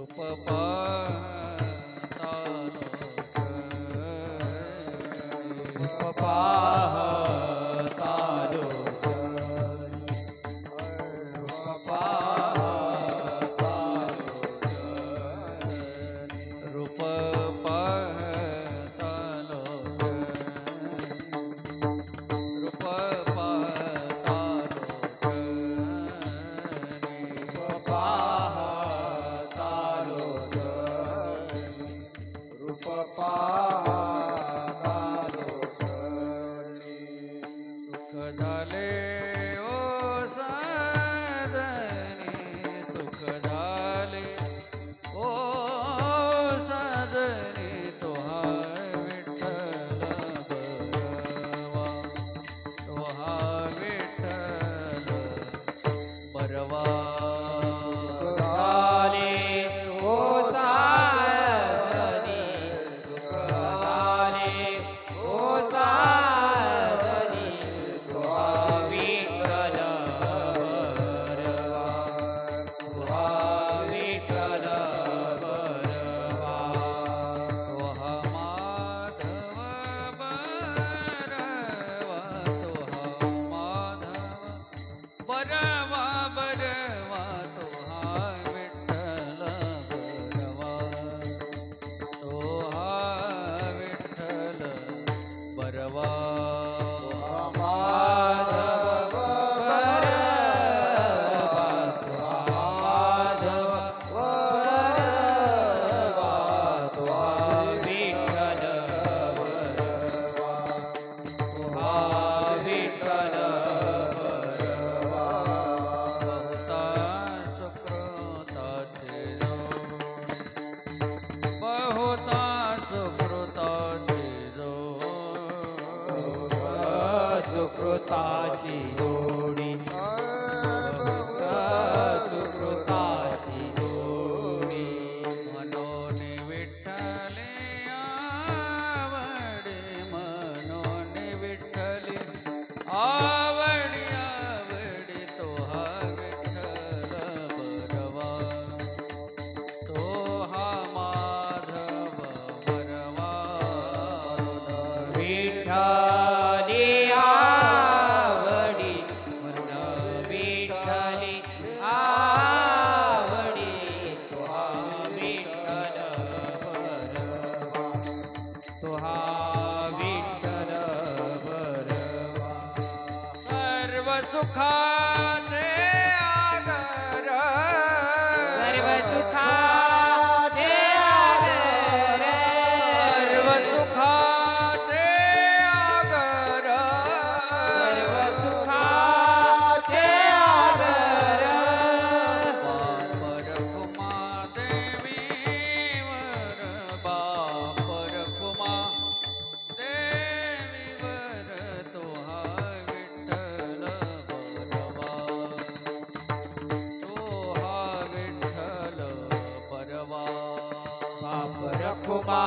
रूप पाहता सुकृताची जोडी सुकृताची जोडी मनोन विठ्ठले आवडे मनोन विठ्ठले आवडी आवडी तो हा विठ्ठल बरवा तो हा माधव बरवा विठ्ठली आवडी म्हणून विठ्ठली आवडी तो हा विठ्ठल बरवा तो हा विठ्ठल बरवा सर्व सुखाचे आगर सर्व सुखाचे आगर सर्व सुखाचे आगर सर्व सुखाचे आगर बापर कुमा देवीवर बापर कुमा देवीवर तो हा विठ्ठल बरवा तो हा विठ्ठल बरवा बापर कुमा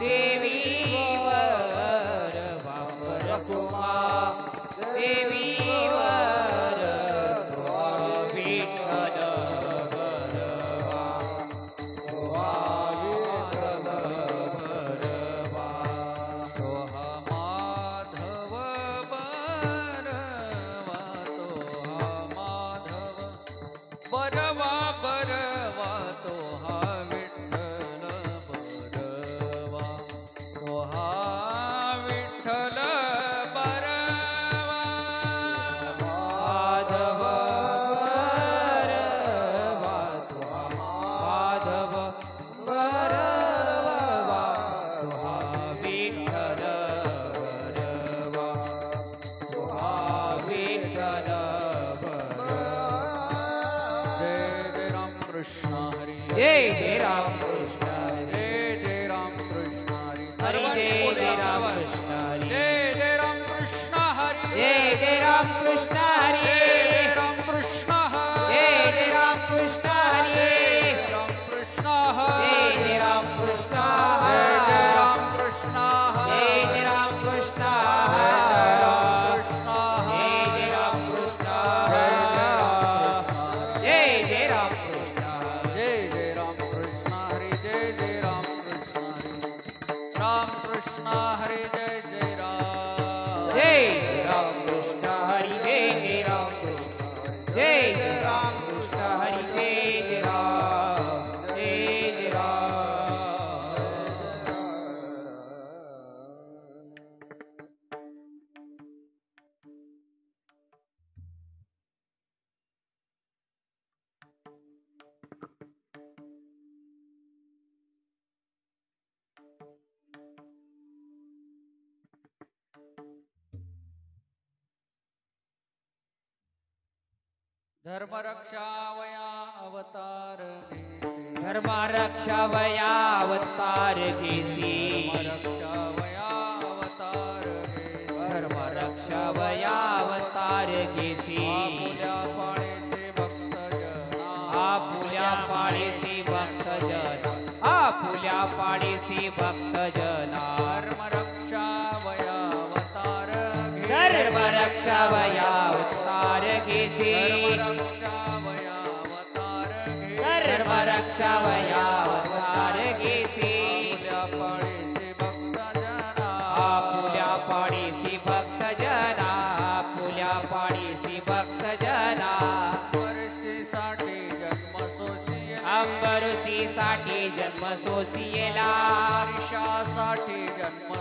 देवीवर बापर कुमा देवीवर तो विठ्ठल बरवा तो विठ्ठल बरवा तो हा माधव बरवा तो हा माधव बरवा बरवा तो हा विठ्ठल बरवा तो हा विठ्ठल बरवा माधव बरवा तो माधव बरवा तो विठ्ठल बरवा तो विठ्ठल बरवा जय जय राम कृष्ण हरी जय जय राम कृष्ण हरी जय जय राम कृष्ण हरी हरी जय जय राम कृष्ण हरी जय जय राम कृष्ण हरी जय जय राम कृष्ण हरी जय जय राम कृष्ण हरी जय जय राम कृष्ण हरी राम कृष्ण जय हरी जय राम कृष्ण जय जय हरी राम कृष्ण जय हरी जय राम कृष्ण जय राम कृष्ण जय जय राम कृष्ण जय जय राम कृष्ण जय जय राम कृष्ण जय जय राम धर्म रक्षावया अवतार घेसी धर्म रक्षावया अवतार घेसी रक्षावया अवतार घेसी धर्म रक्षावया अवतार घेसी आपुल्या पाळीसी भक्तजना आपुल्या पाडीसी भक्तजना धर्म रक्षावया अवतार घेसी धर्म रक्षावया अवतार घेसी रक्षावया अवतार घेसी धर्म रक्षावया अवतार घेसी आपुल्या पाळीसी भक्तजना आपुल्या पाडीसी भक्तजना वर्षीसाठी जन्म सोशियले अंबरुषीसाठी जन्म सोशियले वर्षासाठी जन्म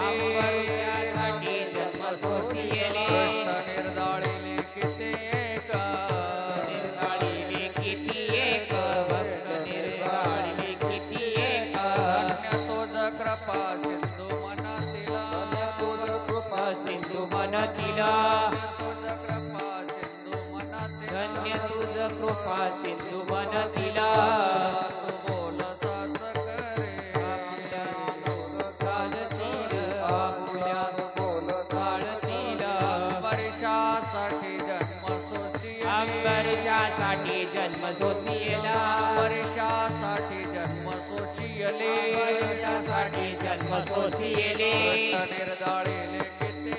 अंबरुषासाठी जन्म सोशियले सोशियले निर्दाळिले किती एक निर्गाळिले किती एक भक्त निर्गाळिले किती एक धन्य तुझ कृपा सिंधू मनातील तुझ कृपा सिंधू मनतील तुझ कृपा सिंधू मनातील धन्य तुझ कृपा सिंधू मनतील तू बोल साच करे चालतील आपुल्या चालतील वर्षासाठी जन्म सोशियले अंबरुषासाठी जन्म सोशियला वर्षासाठी जन्म सोशियले वर्षासाठी जन्म सोशियले निर्दाळिले किती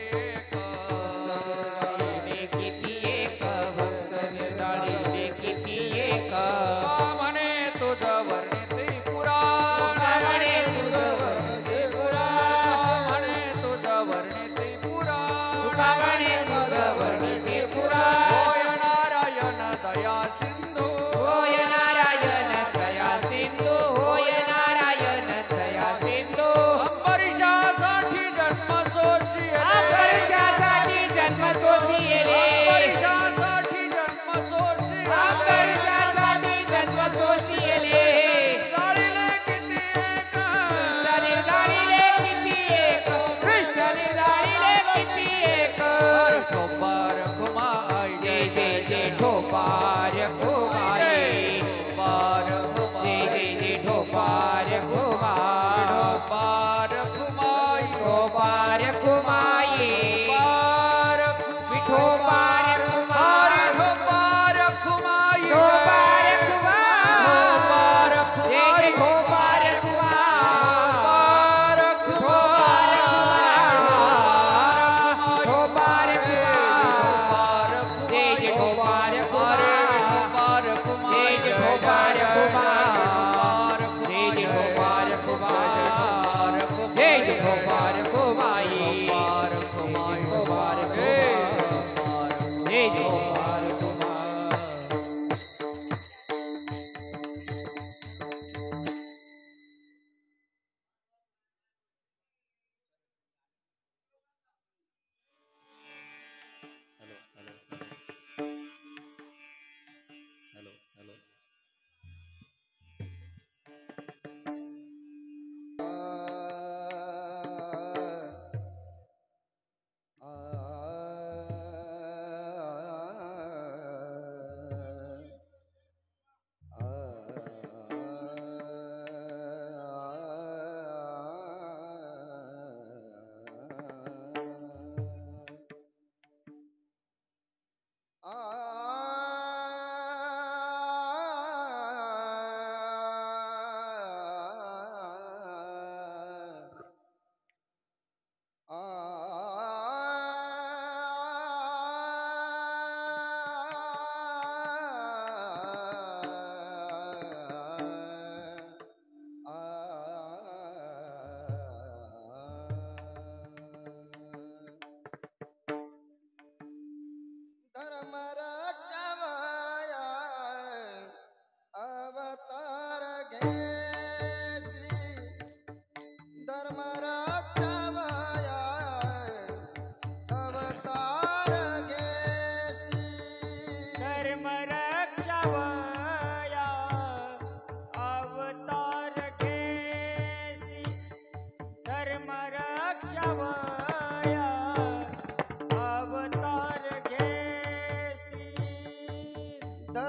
किती एक भक्त निर्गाळिले किती एक म्हणे तुझ वर्णिते पुराण म्हणे तुझ वर्णिते पुराण म्हणे तुझ वर्णिते पुराण म्हणे तुझ वर्णिते पुराण होय नारायण दया सिंधू होय नारायण दया सिंधू होय नारायण दया सिंधू अंबरीशासाठी जन्म सोशियले अंबरुषासाठी जन्म सोशियले अंबरीशासाठी जन्म सोशियले अंबरुषासाठी जन्म सोशियले निर्दाळिले किती एक निर्गाळिले किती एक कृष्ण निर्गाळिले किती एक ठोपार खुमाई जय जय जय ठोपार कुमारी ठोपार जय जय जय ठोपार कुमार ठोपार खुमाई ठोपार कुमाई ठोपार विठोबार कुमार ठोपार खुमाई ठोपार कुमार ठोपार जय खुमाई जय ठोपार कुमार ठोपार ठोपार कुमार जय जय ठोपार कुमार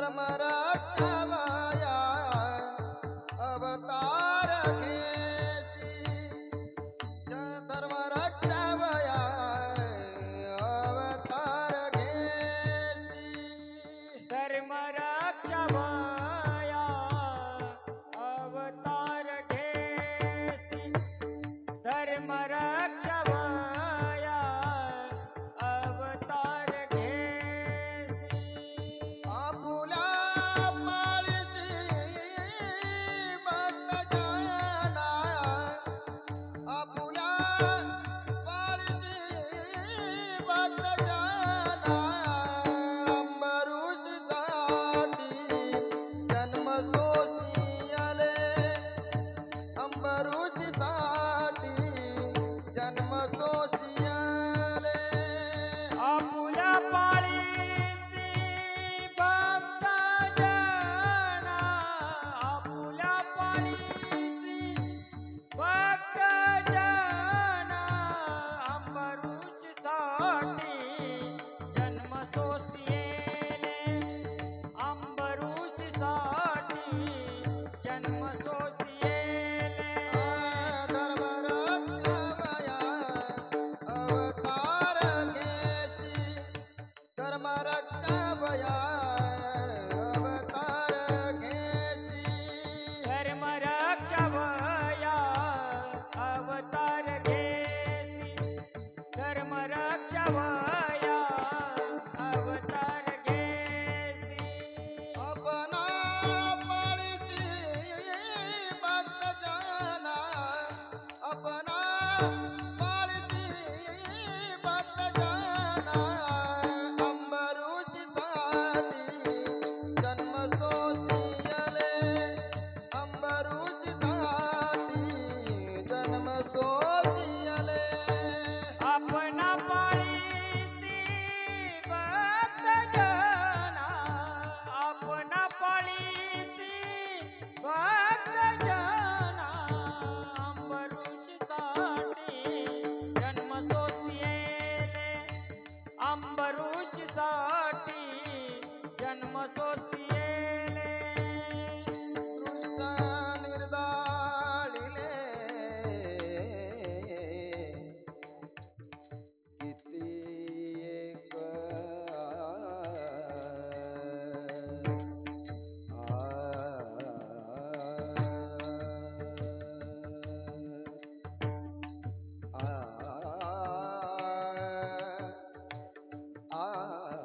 धर्म रक्षावया अवतार घेसी धर्म रक्षावया अवतार घेसी धर्म रक्षावया अवतार घेसी धर्म रक्षावया अवतार घेसी आपुल्या पाळीसी भक्त जाना आपुल्या पाळीसी भक्त जाना अंबरूष साठी जन्म सोसियाले अंबरूष साठी जन्म सोसियाले आपुल्या पाळीसी भक्त जना आपुल्या पाळीसी भक्त जना अंबरूष साठी जन्म सोसिएले अंबरूष साठी जन्म सोसिएले धर्म रक्षावया अवतार घेसी धर्म रक्षावया अवतार घेसी धर्म रक्षावया अवतार घेसी धर्म रक्षावया अवतार घेसी अपना पाळीसी भक्त जाना अपना पाळीसी भक्त जाना अंबरूष साठी जन्म सोसियाले अंबरूष साठी जन्म सोसियाले अपना पाळीसी भक्त जना अपना पाळीसी भक्त जना अंबरूष साठी जन्म सोसिएले अंबरूष साठी जन्म सोसिएले दृष्ट निर्दाळिले किती एक आ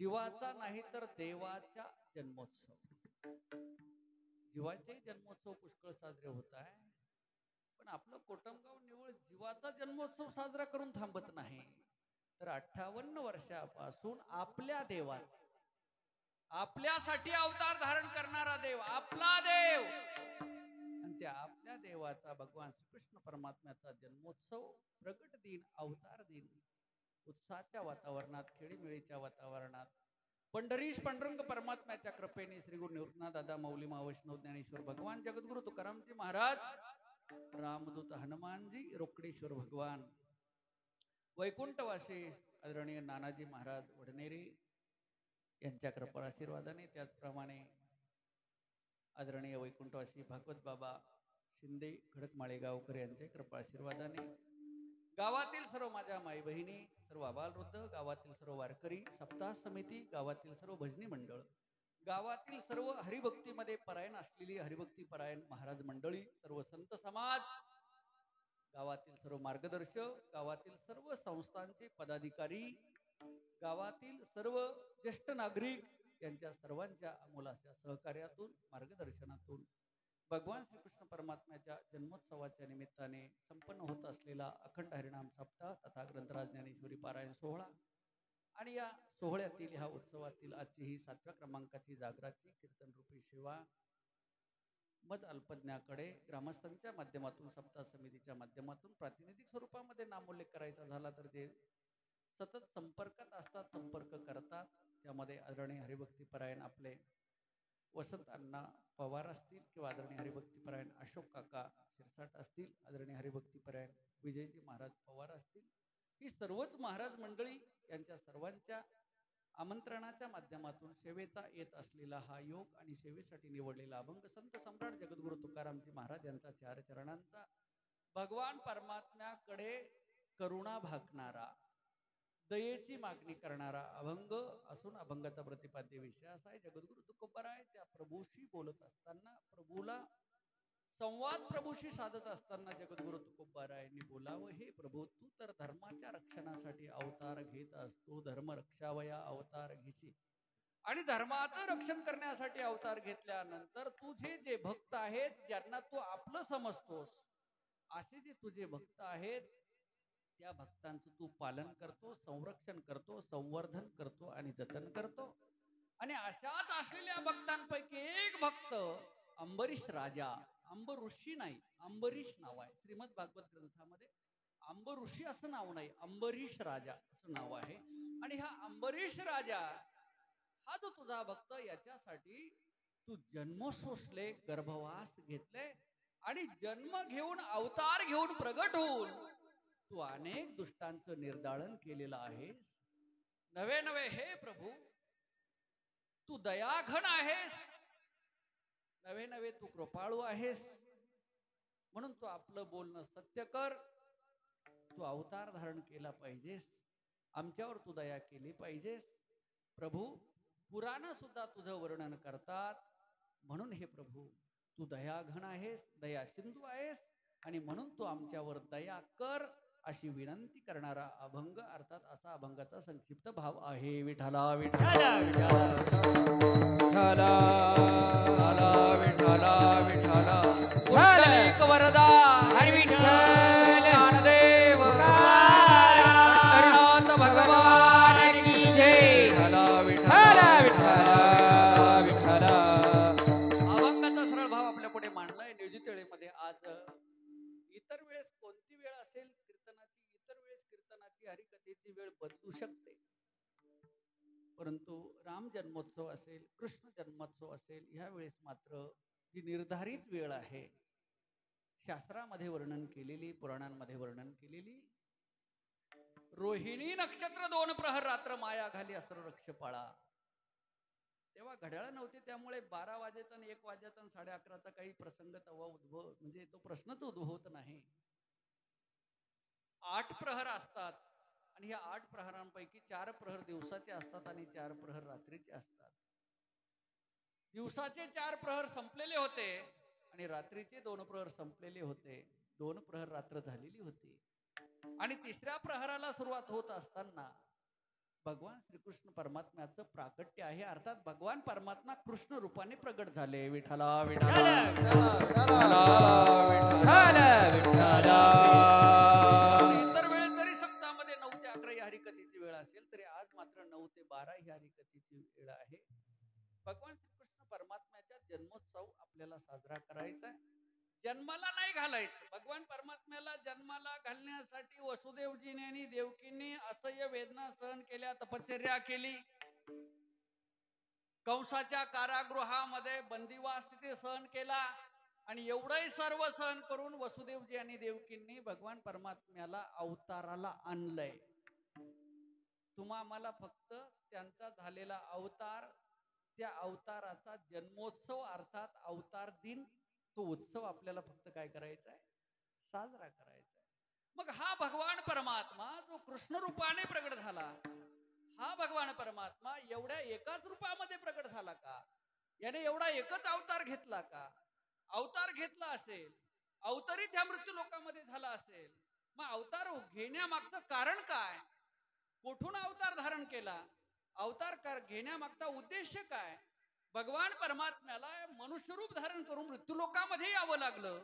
जीवाचा नाही तर देवाचा जन्मोत्सव. जीवाचे जन्मोत्सव पुष्कळ साजरे होत आहे, पण आपलं कोटमगाव निवळ जीवाचा जन्मोत्सव साजरा करून थांबत नाही, तर 58 वर्षापासून आपल्या देवाचा, आपल्यासाठी अवतार धारण करणारा देव, आपला देव, आणि त्या आपल्या देवाचा भगवान श्रीकृष्ण परमात्म्याचा जन्मोत्सव, प्रगट दिन, अवतार दिन उत्साहाच्या वातावरणात, खेळीमेळीच्या वातावरणात, पंढरीश पांडुरंग परमात्म्याच्या कृपेने श्री गुरु निवृत्तनाथ दादा मौली वैष्णव ज्ञानेश्वर भगवान, जगद्गुरु तुकारामजी महाराज, रामदूत हनुमानजी, रोकडेश्वर भगवान, वैकुंठवासी आदरणीय नानाजी महाराज वडनेरी यांच्या कृपा आशीर्वादाने, त्याचप्रमाणे आदरणीय वैकुंठवासी भागवत बाबा शिंदे खडकमाळे गावकर यांच्या कृपा आशीर्वादाने, गावातील सर्व माझ्या माई बहिणी, सर्व आबालवृद्ध, गावातील सर्व वारकरी, सप्ताह समिती, गावातील सर्व भजनी मंडळ, गावातील सर्व हरिभक्तीमध्ये परायण असलेली हरिभक्ती परायण महाराज मंडळी, सर्व संत समाज, गावातील सर्व मार्गदर्शक, गावातील सर्व संस्थांचे पदाधिकारी, गावातील सर्व ज्येष्ठ नागरिक यांच्या सर्वांच्या अमोलाच्या सहकार्यातून, मार्गदर्शनातून भगवान श्रीकृष्ण परमात्म्याच्या जन्मोत्सवाच्या निमित्ताने संपन्न होत असलेला अखंड हरिनाम सप्ताह तथा ग्रंथराज ज्ञानेश्वरी पारायण सोहळा, आणि या सोहळ्यातील, ह्या उत्सवातील आजची ही 7व्या क्रमांकाची जागराची कीर्तनरूपी सेवा मज अल्पज्ञाकडे ग्रामस्थांच्या माध्यमातून, सप्ताह समितीच्या माध्यमातून प्रातिनिधिक स्वरूपामध्ये नामोल्लेख करायचा झाला तर जे सतत संपर्कात असतात, संपर्क करतात, त्यामध्ये आदरणीय हरिभक्तीपरायण आपले वसंत अण्णा पवार असतील, किंवा आदरणीय हरिभक्तीपरायण अशोक काका शिरसाट असतील, आदरणीय हरिभक्तीपरायण विजयजी महाराज पवार असतील, ही सर्वच महाराज मंडळी यांच्या सर्वांच्या आमंत्रणाच्या माध्यमातून सेवेचा येत असलेला हा योग आणि सेवेसाठी निवडलेला अभंग संत सम्राट जगद्गुरु तुकारामजी महाराज यांचा 4 चरणांचा, भगवान परमात्म्याकडे करुणा भाकणारा, दयेची मागणी करणारा अभंग असून, अभंगाचा प्रतिपाद्य विषय असा आहे, जगद्गुरु तुकोबाराय त्या प्रभूशी बोलत असताना, प्रभूला संवाद प्रभूशी साधत असताना जगद्गुरु तुकोबारायांनी बोलावं, हे प्रभू, तू तर धर्माच्या रक्षणासाठी अवतार घेत असतो, धर्म रक्षावया अवतार घेशी, आणि धर्माचं रक्षण करण्यासाठी अवतार घेतल्यानंतर तुझे जे भक्त आहेत, ज्यांना तू आपलं समजतोस, असे जे तुझे भक्त आहेत, त्या भक्तांचं तू पालन करतो, संरक्षण करतो, संवर्धन करतो आणि जतन करतो. आणि अशाच असलेल्या भक्तांपैकी एक भक्त अंबरीश राजा, अंब ऋषी नाही, अंबरीश नाव आहे. श्रीमद भागवत ग्रंथामध्ये अंब ऋषी असं नाव नाही, अंबरीश राजा असं नाव आहे. आणि हा अंबरीश राजा हा जो तुझा भक्त, याच्यासाठी तू जन्म सोसले, गर्भवास घेतले, आणि जन्म घेऊन, अवतार घेऊन, प्रगट होऊन तू अनेक दुष्टांचं निर्दाळन केलेलं आहेस. नवे नवे हे प्रभू, तू दयाघन आहेस, नवे नवे तू कृपाळू आहेस, म्हणून तू आपलं बोलणं सत्य कर, तू अवतार धारण केला पाहिजेस, आमच्यावर तू दया केली पाहिजेस. प्रभू, पुराण सुद्धा तुझं वर्णन करतात, म्हणून हे प्रभू तू दयाघन आहेस, दया सिंधू आहेस, आणि म्हणून तू आमच्यावर दया कर, अशी विनंती करणारा अभंग, अर्थात असा अभंगाचा संक्षिप्त भाव आहे. विठ्ठला विठ्ठला विठ्ठला विठ्ठला विठ्ठला विठ्ठला वरदा हरी विठ्ठल ज्ञानदेव हरिनाथ भगवान की जय. विठ्ठला विठ्ठला विठ्ठला विठ्ठला. अभंगाचा सरळ भाव आपल्या पुढे मांडलाय नियोजित वेळेमध्ये. आज इतर वेळेस कोणती वेळ असेल कीर्तनाची, इतर वेळेस कीर्तनाची, हरिकथेची वेळ बदलू शकते, परंतु राम जन्मोत्सव असेल, कृष्ण जन्मोत्सव असेल, ह्या वेळेस मात्र जी निर्धारित वेळ आहे, शास्त्रामध्ये वर्णन केलेली, पुराणांमध्ये वर्णन केलेली, रोहिणी नक्षत्र 2 प्रहर रात्र माया घाली असर रक्ष पाळा. तेव्हा घड्याळ नव्हते, त्यामुळे 12 वाजेचा आणि 1 वाजेचा आणि 11:30चा काही प्रसंग तेव्हा म्हणजे तो प्रश्नच उद्भवत नाही. 8 प्रहर असतात, आणि ह्या 8 प्रहरांपैकी 4 प्रहर दिवसाचे असतात आणि 4 प्रहर रात्रीचे असतात. दिवसाचे 4 प्रहर संपलेले होते आणि रात्रीचे 2 प्रहर संपलेले होते. 2 प्रहर रात्र झालेली होती आणि 3ऱ्या प्रहराला सुरुवात होत असताना भगवान श्रीकृष्ण परमात्म्याचं प्राकट्य आहे. अर्थात भगवान परमात्मा कृष्ण रूपाने प्रगट झाले. विठ्ठला विठ्ठला इतर वेळेस जरी सप्ताहामध्ये 9 ते 11 ही हरिकथेची वेळ असेल तरी आज मात्र 9 ते 12 ही हरिकथेची वेळ आहे. भगवान श्रीकृष्ण परमात्म्याचा जन्मोत्सव आपल्याला साजरा करायचा आहे. जन्माला नाही घालायचं. भगवान परमात्म्याला जन्माला घालण्यासाठी वसुदेवजीने आणि देवकींनी असह्य वेदना सहन केल्या, तपश्चर्या केली. कंसाच्या कारागृहामध्ये बंदिवास तिथे सहन केला आणि एवढंही सर्व सहन करून वसुदेवजी आणि देवकींनी भगवान परमात्म्याला अवताराला आणलंय. तुम्हा आम्हाला फक्त त्यांचा झालेला अवतार, त्या अवताराचा जन्मोत्सव अर्थात अवतार दिन, तो उत्सव आपल्याला फक्त काय करायचा आहे, साजरा करायचा आहे. मग हा भगवान परमात्मा जो कृष्ण रूपाने प्रगट झाला, हा भगवान परमात्मा एवढ्या एकाच रूपामध्ये प्रगट झाला का? याने एवढा एकच अवतार घेतला का? अवतार घेतला असेल, अवतरित ह्या मृत्यू लोकांमध्ये झाला असेल, मग अवतार घेण्यामागचं कारण काय? कुठून अवतार धारण केला? अवतार घेण्यामागचा उद्देश काय? भगवान परमात्म्याला मनुष्यरूप धारण करून मृत्यू लोकांमध्ये यावं लागलं.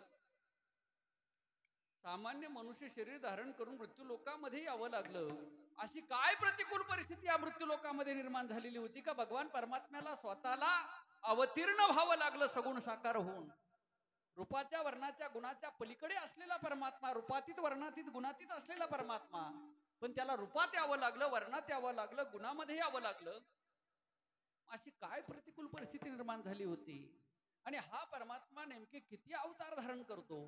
सामान्य मनुष्य शरीर धारण करून मृत्यू लोकांमध्ये यावं लागलं. अशी काय प्रतिकूल परिस्थिती या मृत्यू लोकांमध्ये निर्माण झालेली होती का भगवान परमात्म्याला स्वतःला अवतीर्ण व्हावं लागलं सगुण साकार होऊन? रूपाच्या वर्णाच्या गुणाच्या पलीकडे असलेला परमात्मा, रूपातीत वर्णातीत गुणातीत असलेला परमात्मा, पण त्याला रूपात यावं लागलं, वर्णात यावं लागलं, गुणामध्ये यावं लागलं. अशी काय प्रतिकूल परिस्थिती निर्माण झाली होती? आणि हा परमात्मा नेमके किती अवतार धारण करतो?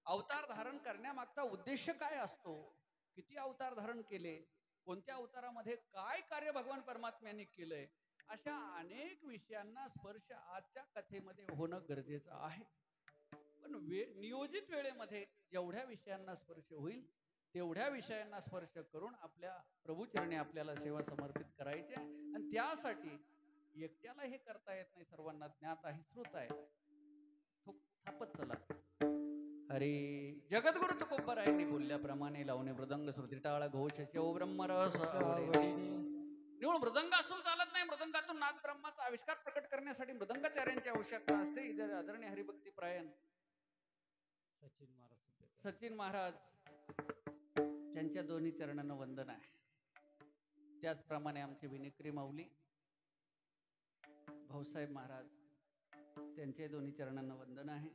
अवतार धारण करण्यामागचा उद्देश काय असतो? किती अवतार धारण केले? कोणत्या अवतारामध्ये काय कार्य भगवान परमात्म्याने केलंय? अशा अनेक विषयांना स्पर्श आजच्या कथेमध्ये होणं गरजेचं आहे. पण नियोजित वेळेमध्ये जेवढ्या विषयांना स्पर्श होईल तेवढ्या विषयांना स्पर्श करून आपल्या प्रभूचरणी आपल्याला सेवा समर्पित करायची आहे. आणि त्यासाठी एकट्याला हे करता येत नाही, सर्वांना ज्ञात आहे, श्रुत आहे. थापत चला. अरे जगद्गुरु तुकोबरायांनी बोलल्याप्रमाणे लावणे मृदंग श्रुती टाळ घोष शिव ब्रह्मरस निवड मृदंग असून चालत नाही. मृदंगातून नाद ब्रह्माचा आविष्कार प्रकट करण्यासाठी मृदंगाचार्यांची आवश्यकता असते. इतर आदरणीय हरिभक्ती प्रायण सचिन महाराज त्यांच्या दोन्ही चरणांना वंदन आहे. त्याचप्रमाणे आमचे विनिक्री माऊली भाऊसाहेब महाराज त्यांचे दोन्ही चरणांना वंदन आहे.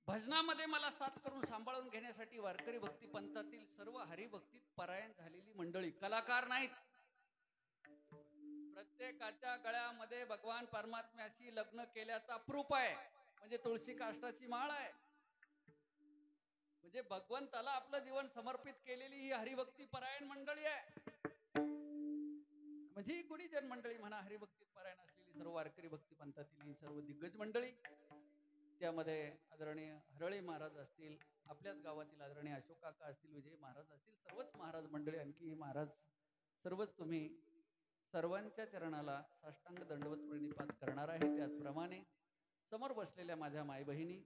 भजनामध्ये मला साथ करून सांभाळून घेण्यासाठी वारकरी भक्ती पंथातील सर्व हरिभक्तीत परायण झालेली मंडळी, कलाकार नाहीत, प्रत्येकाच्या गळ्यामध्ये भगवान परमात्म्याशी लग्न केल्याचा प्रूफ आहे. म्हणजे तुळशी काष्टाची माळ आहे. म्हणजे भगवंताला आपलं जीवन समर्पित केलेली ही हरिभक्ती परायण मंडळी आहे. म्हणजे गुणीजन मंडळी म्हणा, हरिभक्तीत परायण असलेली सर्व वारकरी भक्ती पंथातील ही सर्व दिग्गज मंडळी, त्यामध्ये आदरणीय हरळे महाराज असतील, आपल्याच गावातील आदरणीय अशोक काका असतील, विजय महाराज असतील, सर्वच महाराज मंडळी, आणखी महाराज सर्वच तुम्ही सर्वांच्या चरणाला साष्टांग दंडवत प्रणिपात करणार आहे. त्याचप्रमाणे समोर बसलेल्या माझ्या माई बहिणी,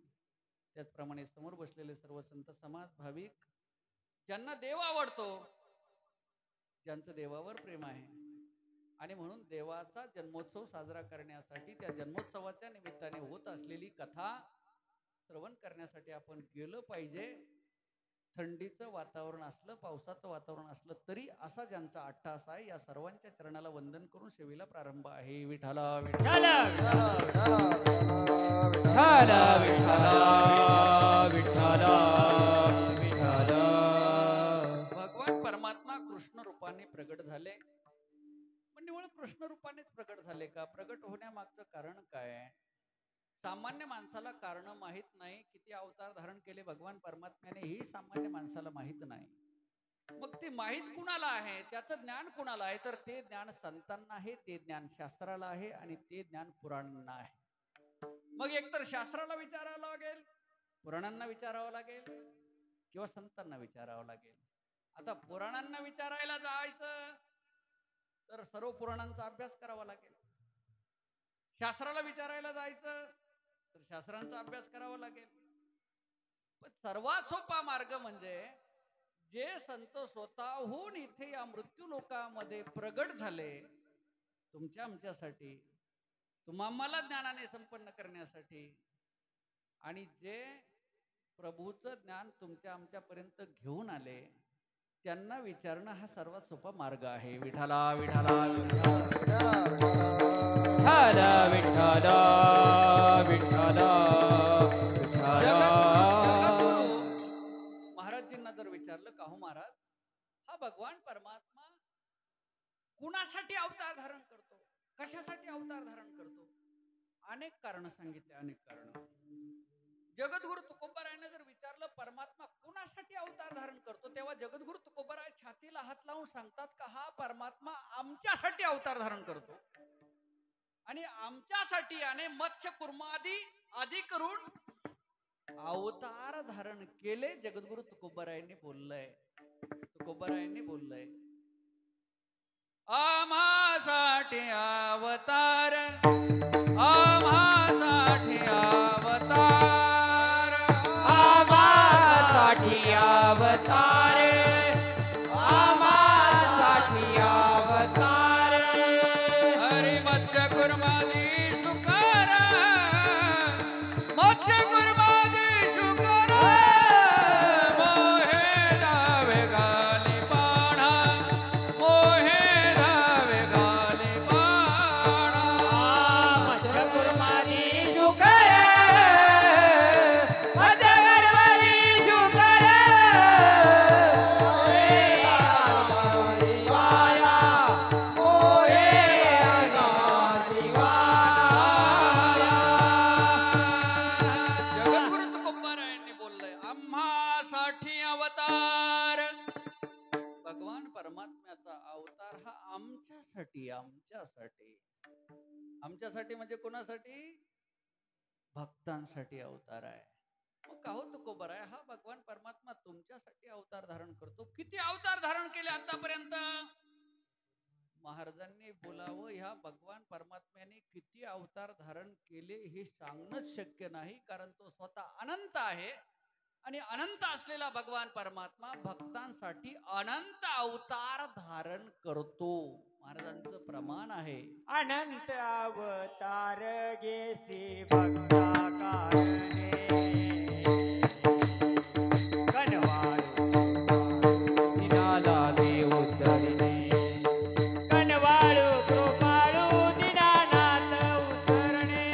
त्याचप्रमाणे समोर बसलेले सर्व संत समाज, भाविक, ज्यांना देव आवडतो, ज्यांचं देवावर प्रेम आहे आणि म्हणून देवाचा जन्मोत्सव साजरा करण्यासाठी त्या जन्मोत्सवाच्या निमित्ताने होत असलेली कथा श्रवण करण्यासाठी आपण गेलं पाहिजे. थंडीचं वातावरण असलं, पावसाचं वातावरण असलं तरी असा ज्यांचा अट्टास आहे, या सर्वांच्या चरणाला वंदन करून सेवेला प्रारंभ आहे. विठ्ठला विठ्ठला विठ्ठला विठ्ठला विठ्ठला. भगवान परमात्मा कृष्ण रूपाने प्रगट झाले. पण निवळ कृष्ण रूपानेच प्रगट झाले का? प्रगट होण्यामागचं कारण काय? सामान्य माणसाला कारण माहित नाही. किती अवतार धारण केले भगवान परमात्म्याने ही सामान्य माणसाला माहित नाही. मग ते माहित कुणाला आहे? त्याचं ज्ञान कुणाला आहे? तर ते ज्ञान संतांना आहे, ते ज्ञान शास्त्राला आहे आणि ते ज्ञान पुराणांना आहे. मग एकतर शास्त्राला विचारावं लागेल, पुराणांना विचारावं लागेल किंवा संतांना विचारावं लागेल. आता पुराणांना विचारायला जायचं तर सर्व पुराणांचा अभ्यास करावा लागेल. शास्त्राला विचारायला जायचं तर शास्त्रांचा अभ्यास करावा लागेल. पण सर्वात सोपा मार्ग म्हणजे जे संत स्वतःहून इथे या मृत्यू लोकामध्ये प्रगट झाले तुमच्या आमच्यासाठी, तुम्हाला ज्ञानाने संपन्न करण्यासाठी, आणि जे प्रभूचं ज्ञान तुमच्या आमच्यापर्यंत घेऊन आले त्यांना विचारणं हा सर्वात सोपा मार्ग आहे. विठाला विठाला विठ्ठला विठ्ठला विठ्ठला जगद्गुरु महाराजजींना जर विचारलं का हो महाराज, हा भगवान परमात्मा कुणासाठी अवतार धारण करतो, कशासाठी अवतार धारण करतो? अनेक कारण सांगितले, अनेक कारण. जगद्गुरु तुकोबारायाने जर विचारलं परमात्मा कुणासाठी अवतार धारण करतो, तेव्हा जगद्गुरु तुकोबाराय छातीला हात लावून सांगतात का हा परमात्मा आमच्यासाठी अवतार धारण करतो. आणि आमच्यासाठी आणि मत्स्य कुर्मादी आदी करून अवतार धारण केले. जगद्गुरु तुकोबारायांनी बोललंय आम्हासाठी अवतार, आम्हासाठी अवतार, आम्हासाठी अवतार, आम्हासाठी अवतार. हरी मत्स्य कुर्मादी सुकर, मत्स्य कुर्मादी सुकर, मोहे दावे गाली पाणा, मोहे दावे गाली पाणा. मत्स्य कुर्मादी शुकर, मत्स्य कुर्मादी शुकर, दिवाया मोहे दिवाया. जगद्गुरु तुकोबारायांनी बोललंय आम्हासाठी अवतार. भगवान परमात्म्याचा अवतार हा आमच्यासाठी म्हणजे कोणासाठी? भक्तांसाठी अवतार आहे. मग का हो तुकोबाराय, हा भगवान परमात्मा तुमच्यासाठी अवतार धारण करतो. किती अवतार धारण केले आतापर्यंत? महाराजांनी बोलावं, ह्या भगवान परमात्म्याने किती अवतार धारण केले हे सांगणंच शक्य नाही, कारण तो स्वतः अनंत आहे. आणि अनंत असलेला भगवान परमात्मा भक्तांसाठी अनंत अवतार धारण करतो. महाराजांचं प्रमाण आहे. अनंत अवतार घेसी भक्ता कारणे, कनवाळू दिनालागे उतरणे, कनवाळू कृपाळू दीनानाथ उतरणे.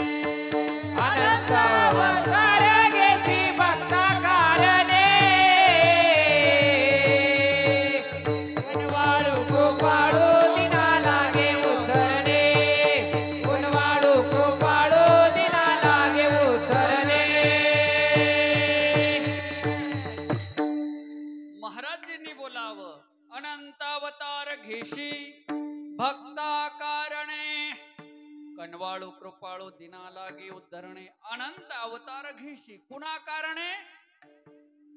अनंत अवतार घेसी भक्ता कारणे, कनवाळू कृपाळू दीनालागे उतरणे, कनवाळू कृपाळू दीनालागे उतरणे. महाराजांनी बोलावं, अनंत अवतार घेशी भक्ता कारणे, कनवाळू कृपाळू दिना लागे उद्धरणे. अनंत अवतार घेशी कुणा कारणे?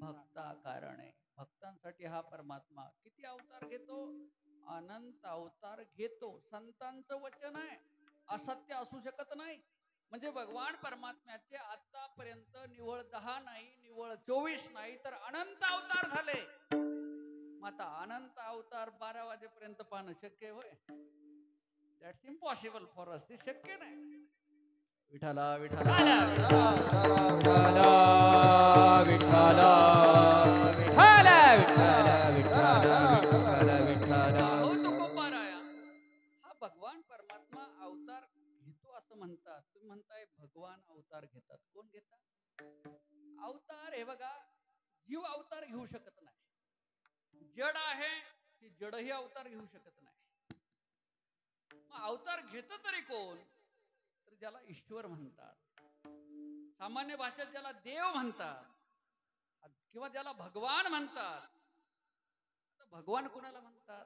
भक्ता कारणे. भक्तांसाठी हा परमात्मा किती अवतार घेतो? अनंत अवतार घेतो. संतांचं वचन आहे, असत्य असू शकत नाही. म्हणजे भगवान परमात्म्याचे आतापर्यंत निव्वळ 10 नाही, निव्वळ 24 नाही, तर अनंत अवतार झाले. आता अनंत अवतार 12 वाजेपर्यंत पाहणं शक्य होय? That's impossible for us. ते शक्य नाही. विठाला विठाला विठ्ठला विठ्ठला विठ्ठला विठ्ठला विठ्ठला. हो तुकोबाराया, हा भगवान परमात्मा अवतार घेतो असं म्हणतात. तुम्ही म्हणताय भगवान अवतार घेतात. कोण घेतात अवतार? हे बघा, जीव अवतार घेऊ शकत नाही. जड आहे ती जडही अवतार घेऊ शकत नाही. मग अवतार घेत तरी कोण? तर ज्याला ईश्वर म्हणतात, सामान्य भाषेत ज्याला देव म्हणतात, किंवा ज्याला भगवान म्हणतात. भगवान कुणाला म्हणतात?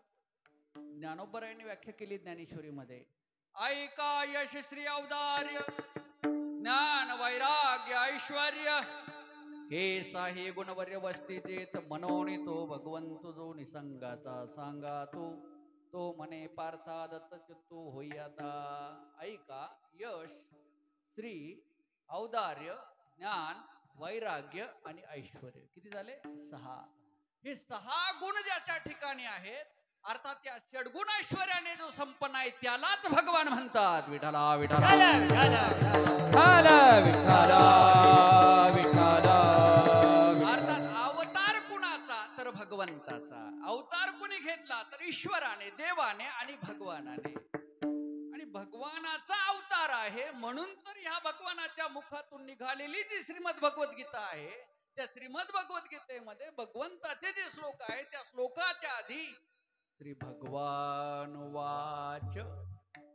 ज्ञानोबरायांनी व्याख्या केली ज्ञानेश्वरीमध्ये. ऐका यश श्री औदार्य, ज्ञान वैराग्य ऐश्वर्य, हे साही गुणवर्य वस्ती जेत मनोनी तो भगवंत जो निसंगाचा सांगा तो मने पार्था दत्त चित्तू होई आता. ऐका यश श्री औदार्य ज्ञान वैराग्य आणि ऐश्वर्य. किती झाले? 6. हे 6 गुण ज्याच्या ठिकाणी आहेत, अर्थात त्या षडगुण ऐश्वर्याने जो संपन्न आहे त्यालाच भगवान म्हणतात. विठ्ठला विठ्ठला अर्थात अवतार कुणाचा तर भगवंताचा. अवतार कुणी घेतला तर ईश्वराने, देवाने आणि भगवानाने. आणि भगवानाचा अवतार आहे म्हणून तर ह्या भगवानाच्या मुखातून निघालेली जी श्रीमद भगवद्गीता आहे, त्या श्रीमद भगवद्गीतेमध्ये भगवंताचे जे श्लोक आहेत त्या श्लोकाच्या आधी श्री भगवान वाच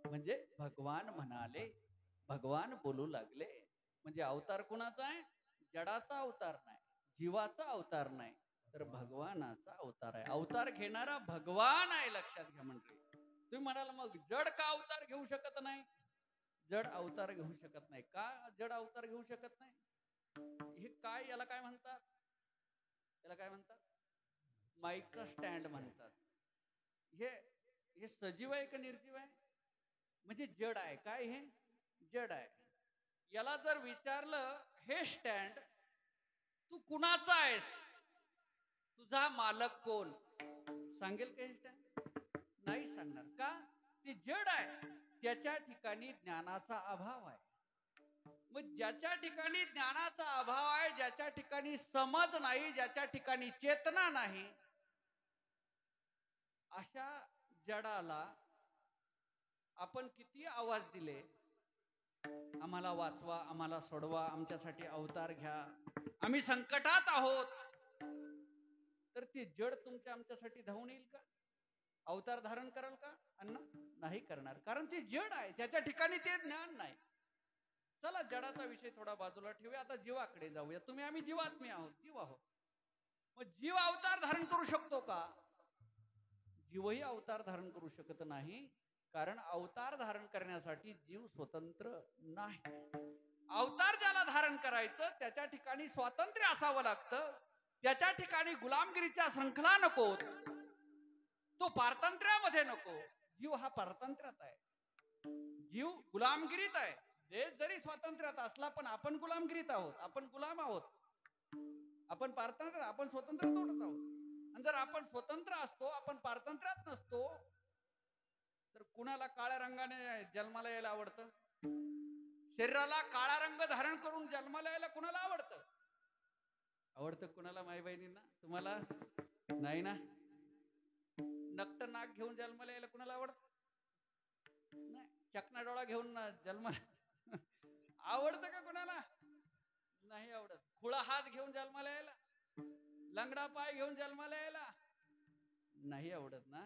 म्हणजे भगवान म्हणाले, भगवान बोलू लागले. म्हणजे अवतार कुणाचा आहे? जडाचा अवतार नाही, जीवाचा अवतार नाही, तर भगवानाचा अवतार आहे. अवतार घेणारा भगवान आहे, लक्षात घ्या. म्हणजे तुम्ही म्हणाल मग जड का अवतार घेऊ शकत नाही? जड अवतार घेऊ शकत नाही का? जड अवतार घेऊ शकत नाही हे काय, याला काय म्हणतात? याला काय म्हणतात? माईकचा स्टँड म्हणतात. हे सजीव आहे का निर्जीव आहे? म्हणजे जड आहे. काय हे? जड आहे. याला जर विचारलं, हे स्टँड तू कुणाचा आहेस, तुझा मालक कोण, सांगेल का हे स्टँड? नाही सांगणार. का? ती जड आहे. त्याच्या ठिकाणी ज्ञानाचा अभाव आहे. मग ज्याच्या ठिकाणी ज्ञानाचा अभाव आहे, ज्याच्या ठिकाणी समज नाही, ज्याच्या ठिकाणी चेतना नाही, अशा जडाला आपण किती आवाज दिले, आम्हाला वाचवा, आम्हाला सोडवा, आमच्यासाठी अवतार घ्या, आम्ही संकटात आहोत, तर ती जड तुमच्या आमच्यासाठी धावून येईल का? अवतार धारण कराल का? अण्णा नाही करणार. कारण ती जड आहे, त्याच्या ठिकाणी ते ज्ञान नाही. चला जडाचा विषय थोडा बाजूला ठेवूया, आता जीवाकडे जाऊया. तुम्ही आम्ही जीवात्मे आहोत, जीव आहोत. मग जीव अवतार धारण करू शकतो का? जीवही अवतार धारण करू शकत नाही. कारण अवतार धारण करण्यासाठी जीव स्वतंत्र नाही. अवतार ज्याला धारण करायचं त्याच्या ठिकाणी स्वातंत्र्य असावं लागतं. त्याच्या ठिकाणी गुलामगिरीच्या शृंखला नको, तो पारतंत्र्यामध्ये नको. जीव हा पारतंत्र्यात आहे, जीव गुलामगिरीत आहे. देश जरी स्वातंत्र्यात असला पण आपण गुलामगिरीत आहोत, आपण गुलाम आहोत. आपण पारतंत्र्य, आपण स्वतंत्र तोडत आहोत. आणि जर आपण स्वतंत्र असतो, आपण पारतंत्र्यात नसतो, तर कुणाला काळ्या रंगाने जन्माला यायला आवडतं? शरीराला काळा रंग धारण करून जन्माला यायला कुणाला आवडतं? आवडतं कुणाला? माई बहिणींना? तुम्हाला नाही ना? नक्ट नाक घेऊन जन्माला यायला कुणाला आवडतं? नाही. चकना डोळा घेऊन जन्माला आवडतं का कुणाला? नाही आवडत. खुळा हात घेऊन जन्माला यायला, लंगडा पाय घेऊन जन्माला यायला नाही आवडत ना?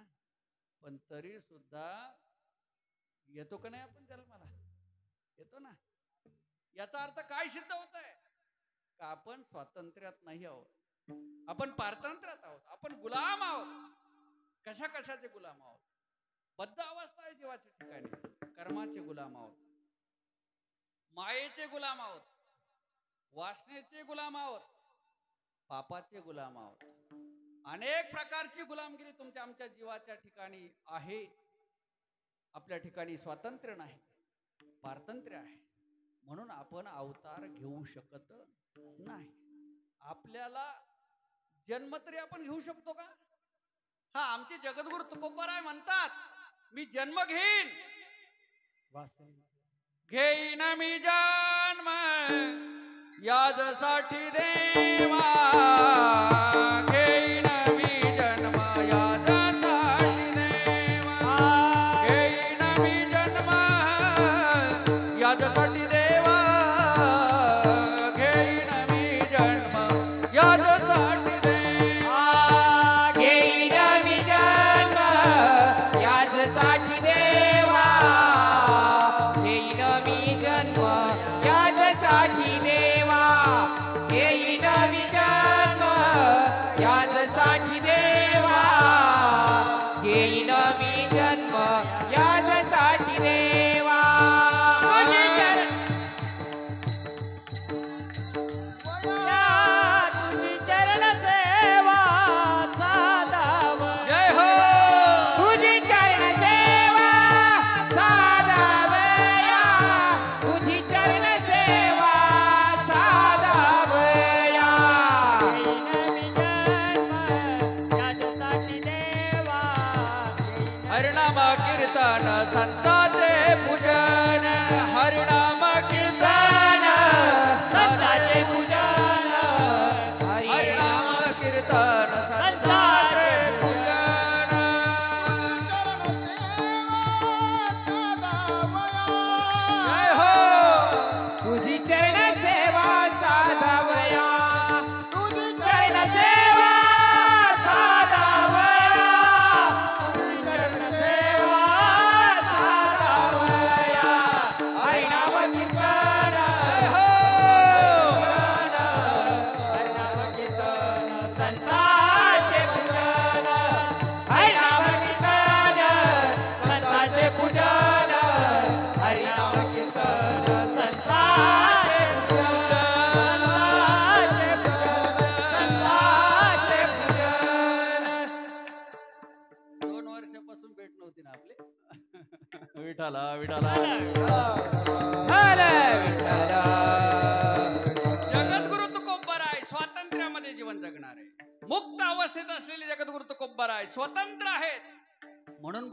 पण तरी सुद्धा येतो का नाही आपण जन्माला? येतो ना. याचा अर्थ काय सिद्ध होत आहे? का आपण स्वातंत्र्यात नाही आहोत, आपण पारतंत्र्यात आहोत, आपण गुलाम आहोत. कशा कशाचे गुलाम आहोत? बद्ध अवस्था आहे जीवाच्या ठिकाणी. कर्माचे गुलाम आहोत, मायेचे गुलाम आहोत, वासनेचे गुलाम आहोत, पापाचे गुलाम आहोत. अनेक प्रकारची गुलामगिरी तुमच्या आमच्या जीवाच्या ठिकाणी आहे. आपल्या ठिकाणी स्वातंत्र्य नाही, पारतंत्र्य आहे. म्हणून आपण अवतार घेऊ शकत नाही. आपल्याला जन्म तरी आपण घेऊ शकतो का? हा, आमचे जगद्गुरु तुकोबाराय म्हणतात, मी जन्म घेईन, घेईन मी जन्म याजसाठी देवा, घेईन मी जन्म याजसाठी देवा, घेईन मी जन्म याजसाठी देवा, घेईन मी जन्म याजसाठी देवा, घेईन मी जन्म याजसाठी देवा, घेईन मी जन्म याजसाठी देवा, घेईन मी जन्म याजसाठी देवा, घेईन मी जन्म याजसाठी देवा. तुझी चरण सेवा साधाव, जय हो. तुझी चरण सेवा साधावया, तुझी चरण सेवा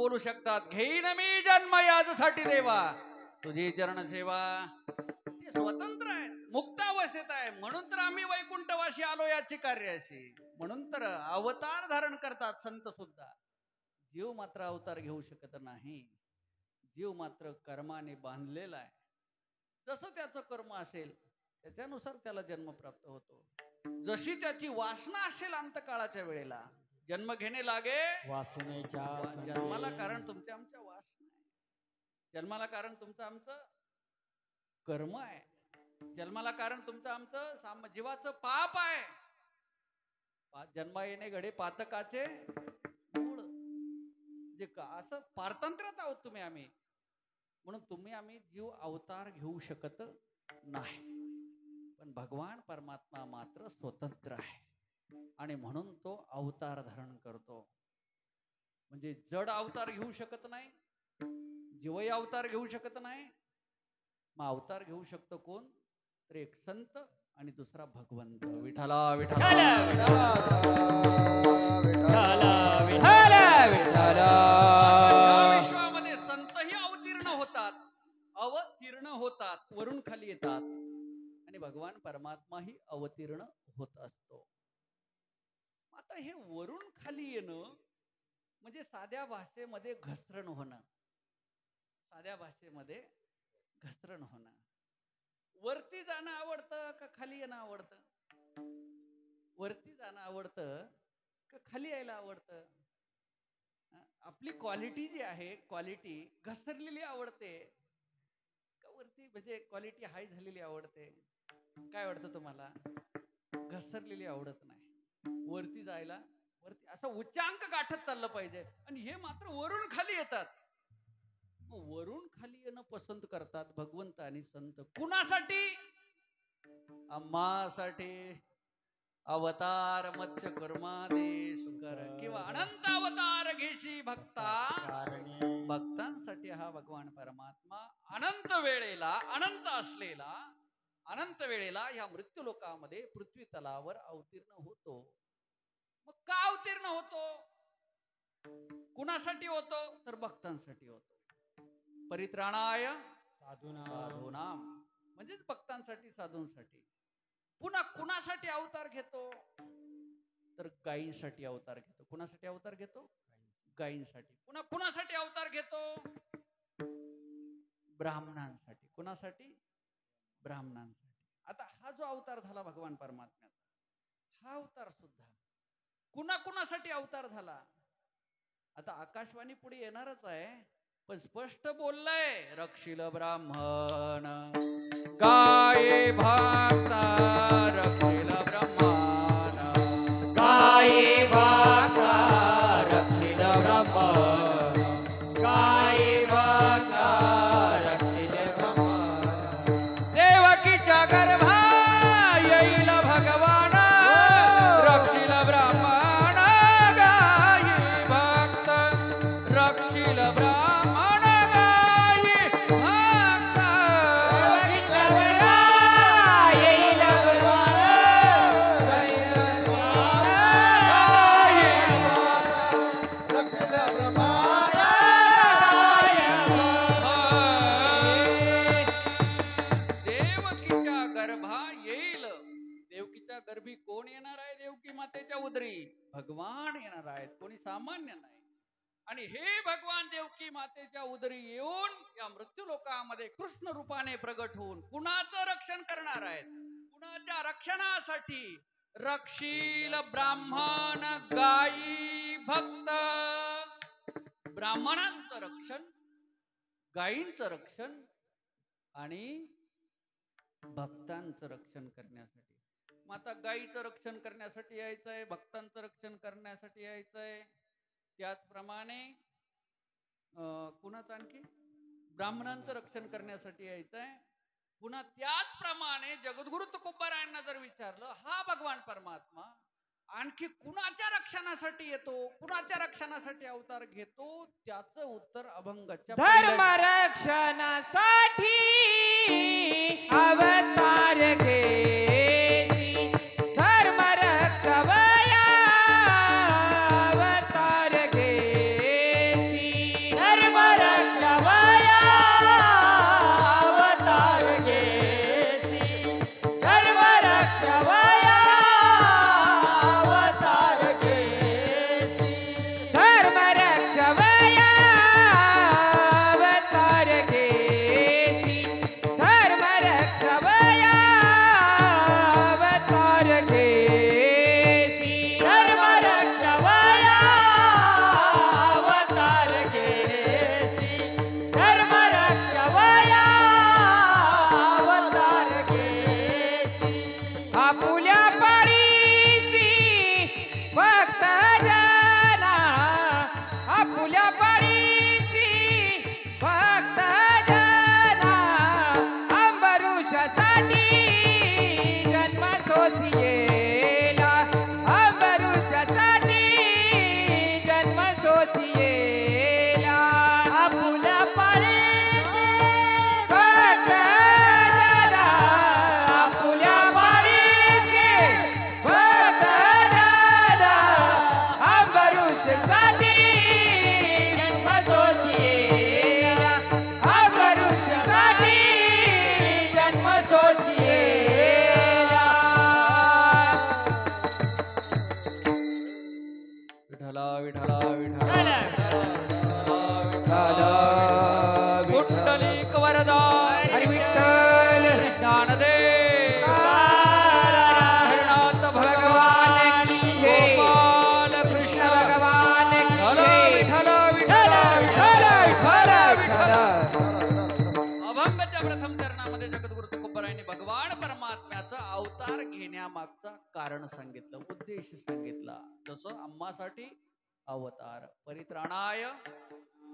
बोलू शकतात, घेईन मी जन्म याजसाठी देवा तुझी चरण सेवा. ते स्वतंत्र आहेत, मुक्त अवस्थेत आहे. म्हणून तर आम्ही वैकुंठवाशी आलो याची कार्याशी. म्हणून तर अवतार धारण करतात संत सुद्धा. जीव मात्र अवतार घेऊ शकत नाही. जीव मात्र कर्माने बांधलेला आहे. जसं त्याचं कर्म असेल त्याच्यानुसार त्याला जन्म प्राप्त होतो. जशी त्याची वासना असेल अंतकाळाच्या वेळेला जन्म घेणे लागे. वासनेच्या जन्माला कारण तुमच्या आमच्या वासना आहे. जन्माला कारण तुमचं आमचं कर्म आहे. जन्माला कारण तुमचं आमचं जीवाचं पाप आहे. जन्मा येणे घडे पातकाचे मूळ. जे असं पारतंत्र्यात आहोत तुम्ही आम्ही. म्हणून तुम्ही आम्ही जीव अवतार घेऊ शकत नाही. पण भगवान परमात्मा मात्र स्वतंत्र आहे आणि म्हणून तो अवतार धारण करतो. म्हणजे जड अवतार घेऊ शकत नाही, जीवही अवतार घेऊ शकत नाही. मग अवतार घेऊ शकतो कोण? तर एक संत आणि दुसरा भगवंत. विठ्ठला विठ्ठला विश्वामध्ये संतही अवतीर्ण होतात, वरून खाली येतात. आणि भगवान परमात्माही अवतीर्ण होत असतो. आता हे वरून खाली येणं म्हणजे साध्या भाषेमध्ये घसरण होणं. साध्या भाषेमध्ये घसरण होणं. वरती जाणं आवडतं का खाली येणं आवडतं? वरती जाणं आवडतं का खाली यायला आवडतं? आपली क्वालिटी जी आहे, क्वालिटी घसरलेली आवडते का वरती म्हणजे क्वालिटी हाय झालेली आवडते? काय आवडतं तुम्हाला? घसरलेली आवडत नाही. वरती जायला, वरती असं उच्चांक गाठत चाललं पाहिजे. आणि हे मात्र वरून खाली येतात. वरून खाली येणं पसंत करतात भगवंत आणि संत. कुणासाठी? आम्हासाठी. अवतार मत्स्य कर्मादे सुकर किंवा अनंत अवतार घेशी भक्ता. भक्तांसाठी हा भगवान परमात्मा अनंत वेळेला, अनंत असलेला, अनंत वेळेला ह्या मृत्यू लोकामध्ये पृथ्वी तलावर अवतीर्ण होतो. मग का अवतीर्ण होतो? कुणासाठी होतो? तर भक्तांसाठी होतो. परित्राणाय साधूनाम म्हणजेच भक्तांसाठी, साधूंसाठी. पुन्हा कुणासाठी अवतार घेतो? तर गायींसाठी अवतार घेतो. कुणासाठी अवतार घेतो? गायींसाठी. पुन्हा कुणासाठी अवतार घेतो? ब्राह्मणांसाठी. कुणासाठी? ब्राह्मणांसाठी. आता हा जो अवतार झाला भगवान परमात्म्याचा, हा अवतार सुद्धा कुणाकुणासाठी अवतार झाला? आता आकाशवाणी पुढे येणारच आहे, पण स्पष्ट बोललंय. रक्षिल ब्राह्मण गाये भक्ता. रक्षिल ब्राह्मण गाये भक्ता. रक्षिल ब्राह्मण गाये भक्ता. रक्षिल ब्राह्मण. देवकीच्या गर्भा येईल भगवान. रक्षिल ब्राह्मण गाये भक्त. रक्षिल ब्राह्मण गाये भक्त. येईल भगवान. देवकीच्या गर्भा येईल. देवकीच्या गर्भी कोण येणार आहे? देवकी मातेच्या उदरी भगवान येणार आहेत. कोणी सामान्य नाही. आणि हे भगवान देवकी मातेच्या उदरी येऊन या मृत्यू लोकामध्ये कृष्ण रूपाने प्रगट होऊन कुणाचं रक्षण करणार आहेत? कुणाच्या रक्षणासाठी? रक्षील ब्राह्मण गायी भक्त. ब्राह्मणांचं रक्षण, गायींचं रक्षण आणि भक्तांचं रक्षण करण्यासाठी. मग आता गायीचं रक्षण करण्यासाठी यायचंय, भक्तांचं रक्षण करण्यासाठी यायचंय. त्याचप्रमाणे कुणाचं आणखी? ब्राह्मणांचं रक्षण करण्यासाठी यायचंय. पुन्हा त्याचप्रमाणे जगद्गुरु तुकोबारायांना जर विचारलं, हा भगवान परमात्मा आणखी कुणाच्या रक्षणासाठी येतो, कुणाच्या रक्षणासाठी अवतार घेतो? त्याचं उत्तर अभंगाच्या धर्म रक्षणासाठी अवतार घेसी. धर्म रक्षवया अवतार घेसी. अमरुषासाठी जन्म सोसियेला अमरुषासाठी जन्म सोसियेला आपुला पाळे भक्त दादा आपुल्या पाळीचे भक्त दादा अमरुषासाठी जन्म सोसियेला अमरुषासाठी जन्म सोसियेला विठला विठला विठला कुंडलिक वरदा हरी विठ्ठल ज्ञानदेव हरिनाथ भगवान की जय. गोपाल कृष्ण भगवान की विठ्ठल जय. विठ्ठल विठ्ठल विठ्ठल विठ्ठल विठ्ठल. अभंगाच्या प्रथम चरणामध्ये जगद्गुरु तुकोबारायांनी भगवान परमात्म्याचा अवतार घेण्यामागचा कारण सांगितलं, उद्देश सांगितला. जसं आम्हासाठी अवतार परित्राणाय,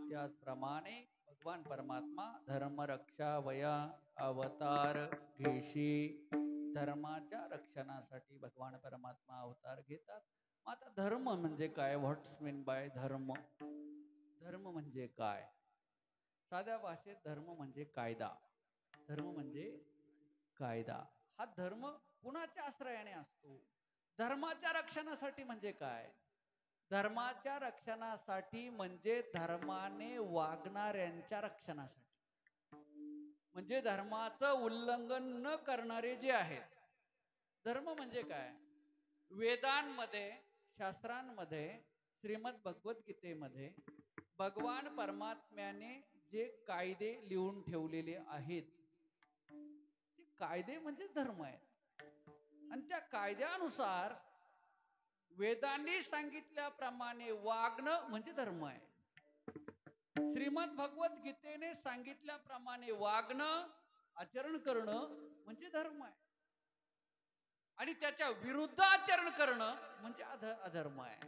त्याचप्रमाणे भगवान परमात्मा धर्म रक्षा वया अवतार घेशी. धर्माच्या रक्षणासाठी भगवान परमात्मा अवतार घेतात. मग आता धर्म म्हणजे काय? व्हॉट्स मीन बाय धर्म? धर्म म्हणजे काय? साध्या भाषेत धर्म म्हणजे कायदा. धर्म म्हणजे कायदा. हा धर्म कुणाच्या आश्रयाने असतो? धर्माच्या रक्षणासाठी म्हणजे काय? धर्माच्या रक्षणासाठी म्हणजे धर्माने वागणाऱ्यांच्या रक्षणासाठी, म्हणजे धर्माचं उल्लंघन न करणारे जे आहेत. धर्म म्हणजे काय? वेदांमध्ये, शास्त्रांमध्ये, श्रीमद भगवद्गीतेमध्ये भगवान परमात्म्याने जे कायदे लिहून ठेवलेले आहेत, ते कायदे म्हणजे धर्म आहेत. आणि त्या कायद्यानुसार वेदांनी सांगितल्याप्रमाणे वागणं म्हणजे धर्म आहे. श्रीमद भगवद्गीतेने सांगितल्याप्रमाणे वागणं, आचरण करणं म्हणजे धर्म आहे. आणि त्याच्या विरुद्ध आचरण करणं म्हणजे अधर्म आहे.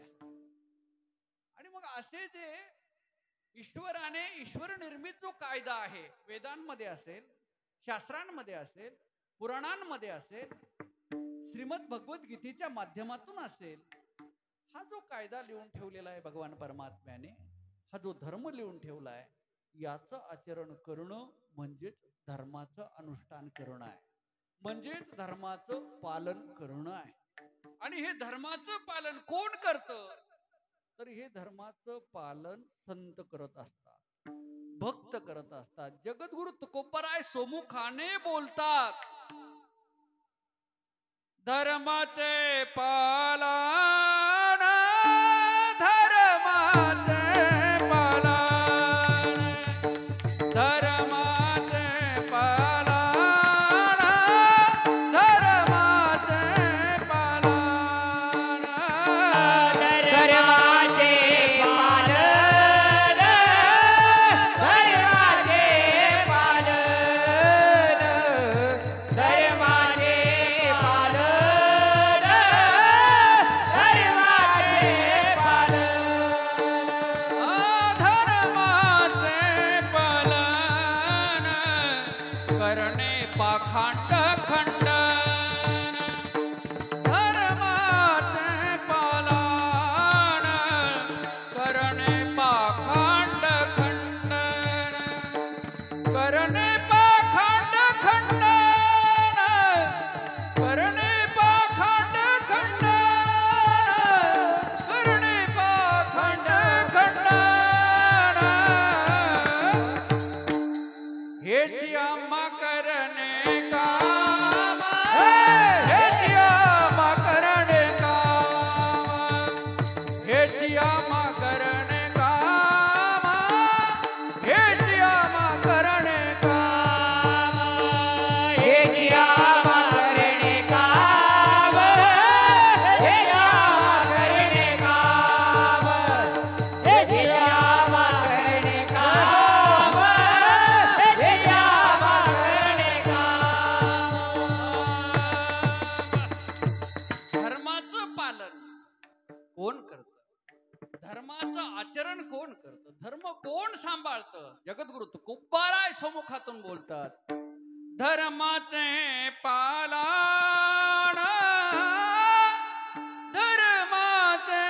आणि मग असे जे ईश्वराने ईश्वर निर्मित जो कायदा आहे, वेदांमध्ये असेल, शास्त्रांमध्ये असेल, पुराणांमध्ये असेल, श्रीमद भगवद्गीतेच्या माध्यमातून असेल, हा जो कायदा लिहून ठेवलेला आहे भगवान परमात्म्याने, हा जो धर्म लिहून ठेवला आहे, याचं आचरण करणं म्हणजेच धर्माचं अनुष्ठान करणं आहे, म्हणजेच धर्माचं पालन करणं आहे. आणि हे धर्माचं पालन कोण करतं? तर हे धर्माचं पालन संत करत असतात, भक्त करत असतात. जगद्गुरु तुकोबाराय सोमुखाने बोलतात, धर्माचे पालन, धर्माचे पालन, धर्माचे पालन, धर्माचे पालन, धर्माचे पालन, धर्माचे पालन, धर्माचे पालन, धर्माचे पालन. धर्माचे पालन करणे पाखंड खंडन, धर्माचे पालन करणे पाखंड खंडन, करणे पाखंड खंडन, करणे पाखंड खंडन, करणे पाखंड खंडन. हेची आम्हा करणे काम, हेची आम्हा करणे काम, हेची आम्हा करणे काम, हेची आम्हा करणे काम, हेची आम्हा करणे काम, हेची आम्हा करणे काम, हेची आम्हा करणे काम, हेची आम्हा करणे काम. धर्माचं पालन कोण करतं? धर्माचं आचरण कोण करतं? धर्म कोण सांभाळतं? जगद्गुरु तुकोबाराय सोमुखातून बोलतात, धर्माचे पालन धर्माचे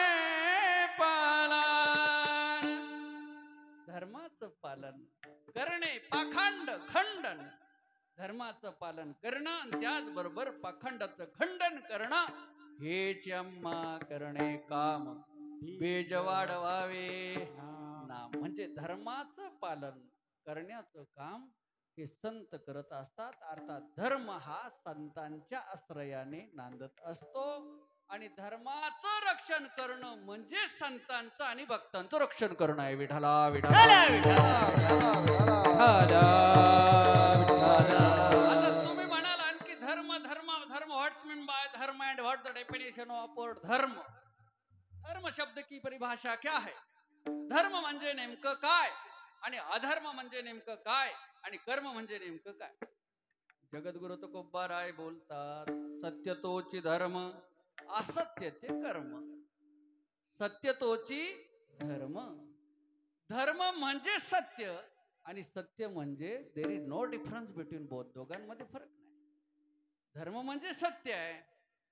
पालन धर्माचं पालन करणे पाखंड खंडन धर्माचं पालन करणं आणि त्याचबरोबर पाखंडाचं खंडन करणं हेच आम्हा करणे काम बीज वाढवावे नाम म्हणजे धर्माचं पालन करण्याचं काम हे संत करत असतात. अर्थात धर्म हा संतांच्या आश्रयाने नांदत असतो आणि धर्माचं रक्षण करणं म्हणजे संतांचं आणि भक्तांचं रक्षण करणं आहे. विठ्ठला विठ्ठला आता तुम्ही म्हणाल आणखी धर्म धर्म धर्म व्हॉट्स मीन बाय धर्म end what the definition of word धर्म. धर्म शब्द की परिभाषा क्या है? धर्म म्हणजे नेमकं काय आणि अधर्म म्हणजे नेमकं काय आणि कर्म म्हणजे नेमकं काय? जगद्गुरु तुकोबाराय बोलतात सत्य तोची धर्म असत्य ते कर्म. सत्य तोची धर्म. धर्म म्हणजे सत्य आणि सत्य म्हणजे there is no difference between both. दोघांमध्ये फरक नाही. धर्म म्हणजे सत्य आहे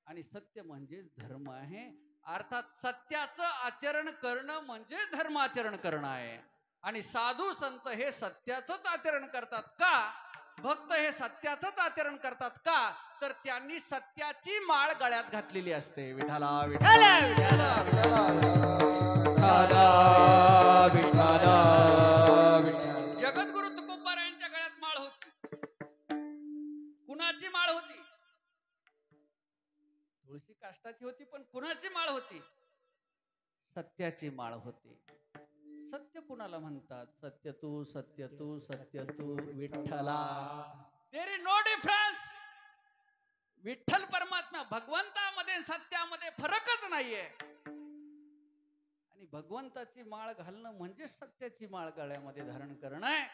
आणि सत्य म्हणजे धर्म आहे. अर्थात सत्याचं आचरण करणं म्हणजे धर्माचरण करणं आहे. आणि साधू संत हे सत्याचंच आचरण करतात का? भक्त हे सत्याचंच आचरण करतात का? तर त्यांनी सत्याची माळ गळ्यात घातलेली असते. विठ्ठला विठ्ठला जगद्गुरु तुकोबारायांच्या गळ्यात माळ होती. कुणाची माळ होती? तुळशी काष्टाची होती. पण कुणाची माळ होती? सत्याची माळ होती. सत्य कुणाला म्हणतात? सत्य तू सत्य तू सत्य तू विठ्ठला. There is no difference. Vitthal परमात्मा भगवंतामध्ये सत्यामध्ये फरकच नाहीये. आणि भगवंताची माळ घालणं म्हणजे सत्याची माळ गळ्यामध्ये धारण करणं आहे.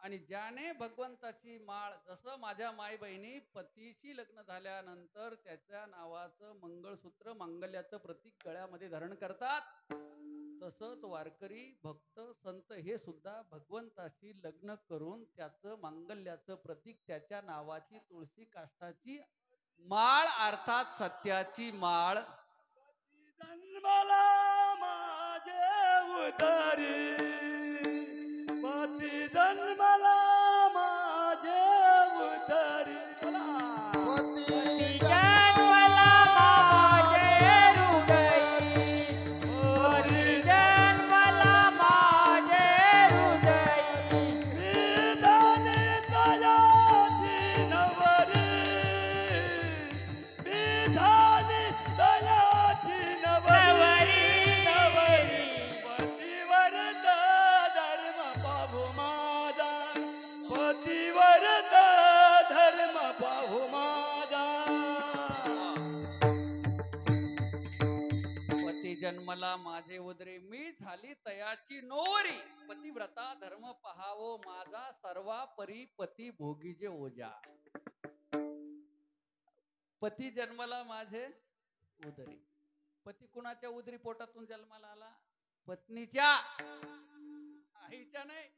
आणि ज्याने भगवंताची माळ, जसं माझ्या माई बहिणी पतीशी लग्न झाल्यानंतर त्याच्या नावाचं मंगळसूत्र मांगल्याचं प्रतीक गळ्यामध्ये धारण करतात, तसंच वारकरी भक्त संत हे सुद्धा भगवंताशी लग्न करून त्याचं मांगल्याचं प्रतीक त्याच्या नावाची तुळशी काष्टाची माळ अर्थात सत्याची माळ जन्माला माझे उतारी पती जन्माला माझे उतारी जन्मला माझे उदरे मी झाली तयाची नोवरी पतिव्रता धर्म पहावो माझा सर्वा परी पती भोगीजे ओजा. पती जन्मला माझे उदरी. पती कुणाच्या उदरी पोटातून जन्माला आला? पत्नीच्या. आईच्या नाही,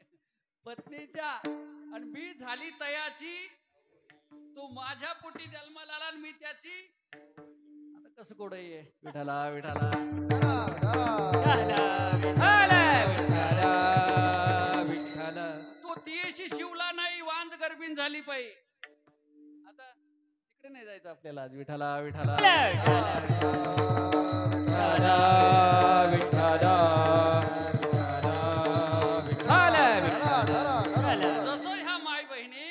पत्नीच्या. आणि मी झाली तयाची, तू माझ्या पोटी जन्माला आला आणि मी त्याची. कसं कोड आहे? विठाला विठाला तो तियेशी शिवला नाही, वांज गर्भीण झाली पाहिजे. आता तिकडे नाही जायचं आपल्याला आज. विठाला विठाला जसं ह्या माय बहिणी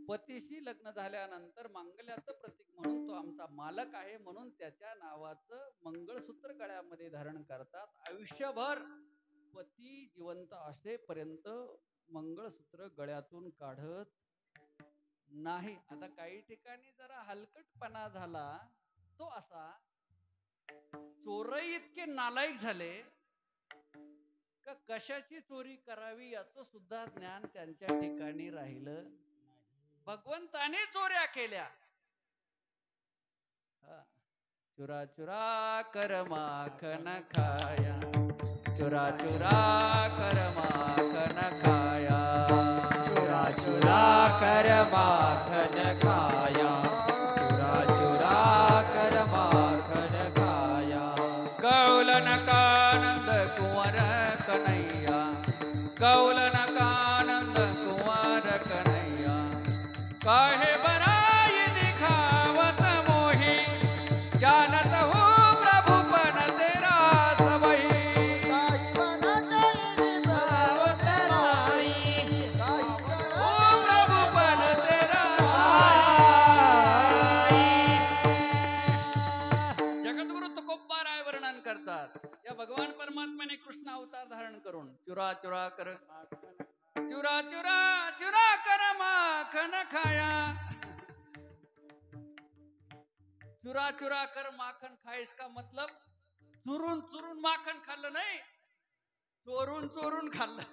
पतीशी लग्न झाल्यानंतर मांगल्याचं प्रतीक म्हणून तो आमचा मालक आहे म्हणून त्याच्या नावाचं मंगळसूत्र गळ्यामध्ये धारण करतात. आयुष्यभर पती जिवंत असेपर्यंत मंगळसूत्र गळ्यातून काढत नाही. आता काही ठिकाणी जरा हलकटपणा झाला तो असा, चोरही इतके नालायक झाले का कशाची चोरी करावी याचं सुद्धा ज्ञान त्यांच्या ठिकाणी राहिलं. भगवंताने चोऱ्या केल्या. चुरा चुरा कर माखन खाया, चुरा चुरा कर माखन खाया, चुरा चुरा चुरा कर माखन खाया, चुरा चुरा कर माखन खाया। कौलन कानंद कुंवर कन्हैया, कौलन कानंद कुंवर कन्हैया, काहे बराई दिखावत मोही, जानत हूँ प्रभु पन तेरा सबही। प्रभु पन तेरा जगद्गुरु तुकोबाराय वर्णन करतात, या भगवान परमात्म्याने कृष्ण अवतार धारण करून चुरा चुरा कर माखन खाया। चुरा चुरा कर माखन खाया, इसका मतलब चुरून चुरून माखन खाल्लं नाही, चोरून चोरून खाल्लं।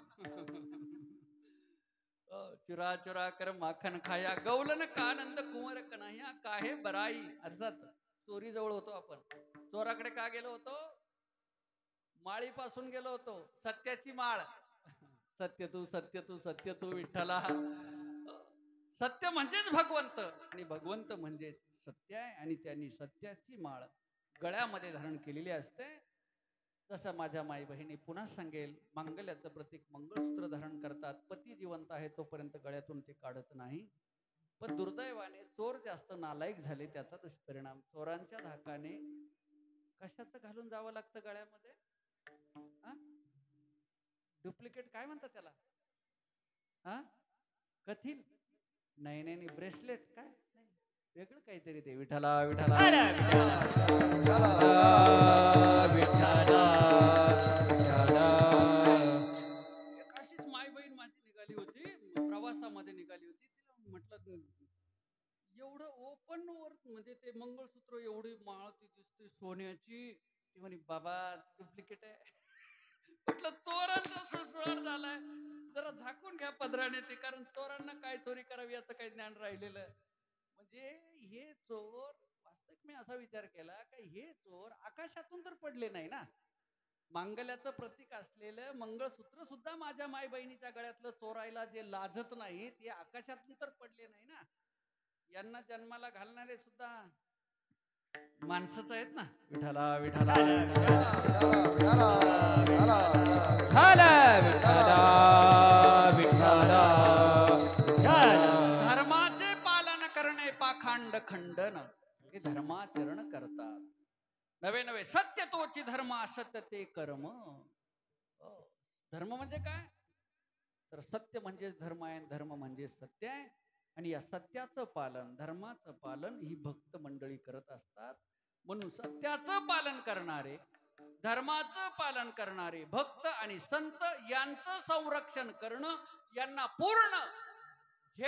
चुरा चुरा कर माखन खाया, गौलन कानंद कुंवर कन्हैया, काहे बराई। अर्थात चोरी जवळ होतो आपण, चोराकडे का गेलो होतो? माळीपासून गेलो होतो, सत्याची माळ। सत्य तू सत्य तू सत्य तू विठ्ठला। सत्य म्हणजेच भगवंत आणि भगवंत म्हणजेच सत्य आहे, आणि त्यांनी सत्याची माळ गळ्यामध्ये धारण केलेली असते। जसं माझ्या माई बहिणी पुन्हा सांगेल, मांगल्याचं प्रतीक मंगळसूत्र धारण करतात, पती जिवंत आहे तोपर्यंत गळ्यातून ते काढत नाही। पण दुर्दैवाने चोर जास्त नालायक झाले, त्याचा दुष्परिणाम चोरांच्या धाकाने कशाचं घालून जावं लागतं गळ्यामध्ये? डुप्लिकेट काय म्हणतात त्याला? कथील नाही नाही ब्रेसलेट, काय नाही वेगळं काहीतरी ते। विठ्ठला विठ्ठला अशीच माय बहीण माझी निघाली होती, प्रवासामध्ये निघाली होती। तिला म्हटलं एवढं ओपन वर म्हणजे ते मंगळसूत्र, एवढी माळ ती दिसते सोन्याची। ती म्हणे बाबा डुप्लिकेट आहे। म्हटलं चोरांचा सुळसुळाट झालाय, जरा झाकून घ्या पदराने ते, कारण चोरांना काय चोरी करावी याचं काही ज्ञान राहिलेलं। म्हणजे हे चोर, वास्तविक मी असा विचार केला की हे चोर आकाशातून तर पडले नाही ना। मांगल्याचं प्रतीक असलेलं मंगळसूत्र सुद्धा माझ्या माय बहिणीच्या गळ्यातलं चोरायला जे लाजत नाही, ते आकाशातून तर पडले नाही ना। यांना जन्माला घालणारे सुद्धा माणसंच आहेत ना। विठ्ठला विठ्ठला धर्माचे पालन करणे पाखांड खंडन, हे धर्माचरण करतात। नवे नवे सत्य तोची धर्म, असत्य ते कर्म। धर्म म्हणजे काय? तर सत्य म्हणजेच धर्म आहे, धर्म म्हणजे सत्य आहे। आणि या सत्याचं पालन, धर्माचं पालन ही भक्त मंडळी करत असतात। म्हणून सत्याचं पालन करणारे, धर्माचं पालन करणारे भक्त आणि संत यांचं संरक्षण करणं, यांना पूर्ण Z+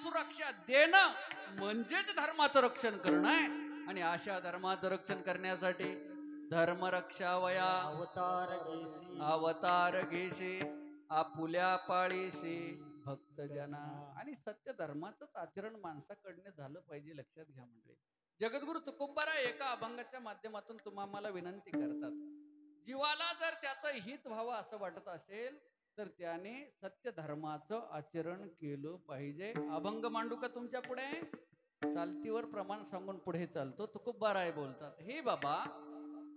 सुरक्षा देणं म्हणजेच धर्माचं रक्षण करणं आहे। आणि अशा धर्माचं रक्षण करण्यासाठी धर्मरक्षावया अवतार घेशी, आपुल्या पाळीशी भक्तजना। आणि सत्य धर्माचंच आचरण माणसाकडनं झालं पाहिजे, लक्षात घ्या मंडळी। जगद्गुरु तुकोबाराय एका अभंगाच्या माध्यमातून तुम्हाला विनंती करतात, जीवाला जर त्याचं हित व्हावं असं वाटत असेल तर त्याने सत्य धर्माचं आचरण केलं पाहिजे। अभंग मांडू का तुमच्या पुढे? चालतीवर प्रमाण सांगून पुढे चालतो। तुकोबाराय बोलतात, हे बाबा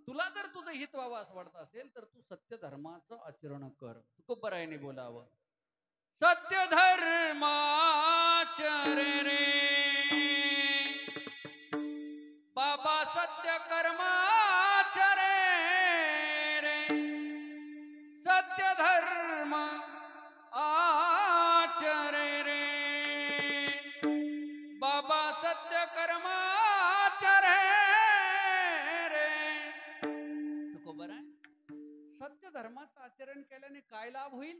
तुला जर तुझं हित व्हावं असं वाटत असेल तर तू सत्य धर्माचं आचरण कर। तुकोबारायने बोलावं, सत्य धर्माचरे रे बाबा, सत्य कर्माचरे रे, सत्य धर्म आचरे रे बाबा, सत्य कर्माचरे रे। तुकोबाराय, सत्य धर्माचं आचरण केल्याने काय लाभ होईल?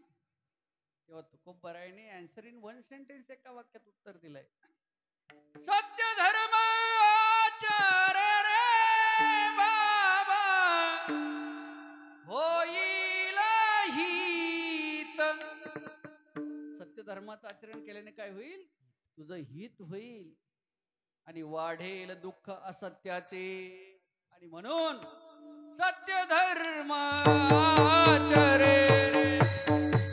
तेव्हा तुकोबारायने आन्सर इन 1 सेंटेन्स एका वाक्यात उत्तर दिलंय, सत्य धर्म आचरे रे बाबा, होईल हित। सत्य धर्माचं आचरण केल्याने काय होईल? तुझं हित होईल आणि वाढेल दुःख असत्याचे। आणि म्हणून सत्य धर्म आचरे रे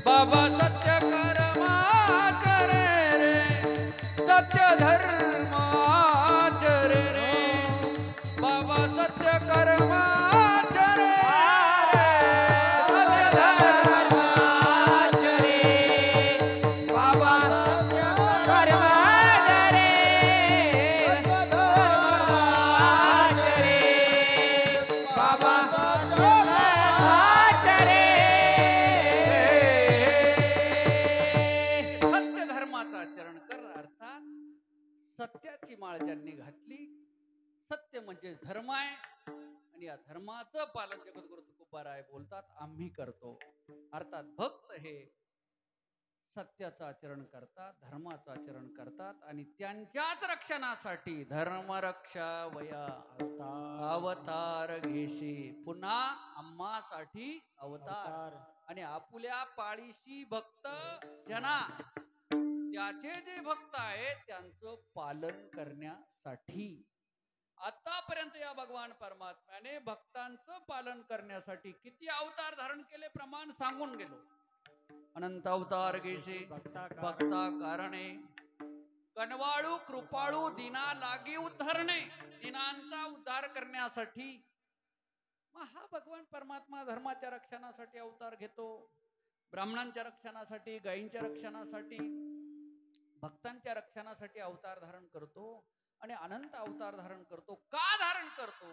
बाबा, सत्य कर्म आचरे सत्य धर्माचरे रे बाबा सत्य कर्माचरे सत्य धर्माचरे बाबा सत्य कर्माचरे धर्माचरे बाबा सत्य कर्माचरे सत्य धर्माचं आचरण कर अर्थात सत्याची माळ ज्यांनी घातली सत्य म्हणजे धर्म आहे आणि या धर्माचं पालन जगद्गुरु तुकोबाराय बोलतात आम्ही करतो अर्थात भक्त हे सत्याचं आचरण करतात धर्माचं आचरण करतात आणि त्यांच्याच रक्षणासाठी धर्मरक्षा वया अवतार घेशी पुन्हा आम्हासाठी अवतार आणि आपुल्या पाळीशी भक्त जना त्याचे जे भक्त आहेत त्यांचं पालन करण्यासाठी आतापर्यंत या भगवान परमात्म्याने भक्तांचं पालन करण्यासाठी किती अवतार धारण केले प्रमाण सांगून गेलो अनंत अवतार घेशी भक्ता कारणे कनवाळू कृपाळू दिना लागी उद्धरणे दिनांचा उद्धार करण्यासाठी मग हा भगवान परमात्मा धर्माच्या रक्षणासाठी अवतार घेतो ब्राह्मणांच्या रक्षणासाठी गायींच्या रक्षणासाठी भक्तांच्या रक्षणासाठी अवतार धारण करतो आणि अनंत अवतार धारण करतो का धारण करतो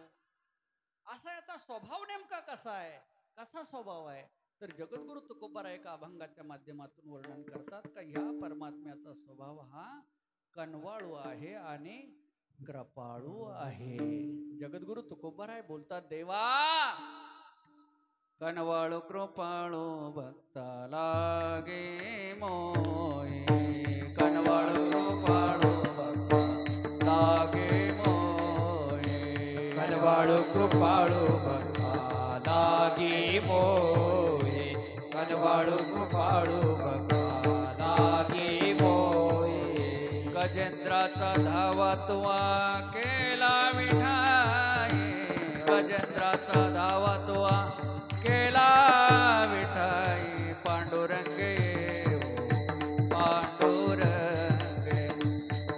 असा याचा स्वभाव नेमका कसा आहे कसा स्वभाव आहे तर जगद्गुरु तुकोबाराय एका अभंगाच्या माध्यमातून वर्णन करतात का ह्या परमात्म्याचा स्वभाव हा कनवाळू आहे आणि कृपाळू आहे जगद्गुरु तुकोबाराय बोलतात देवा कनवाळू कृपाळू भक्ता लागे मोये कनवाळू कृपाळू भक्ता लागे मोये कनवाळू कृपाळू भक्ता लागे मोये कनवाळू कृपाळू भक्ता लागे मोये गजेंद्राचा धावा तुवा केला विठाई गजेंद्राचा धावा तुवा केला विठाई पांडुरंगे पांडुरंगे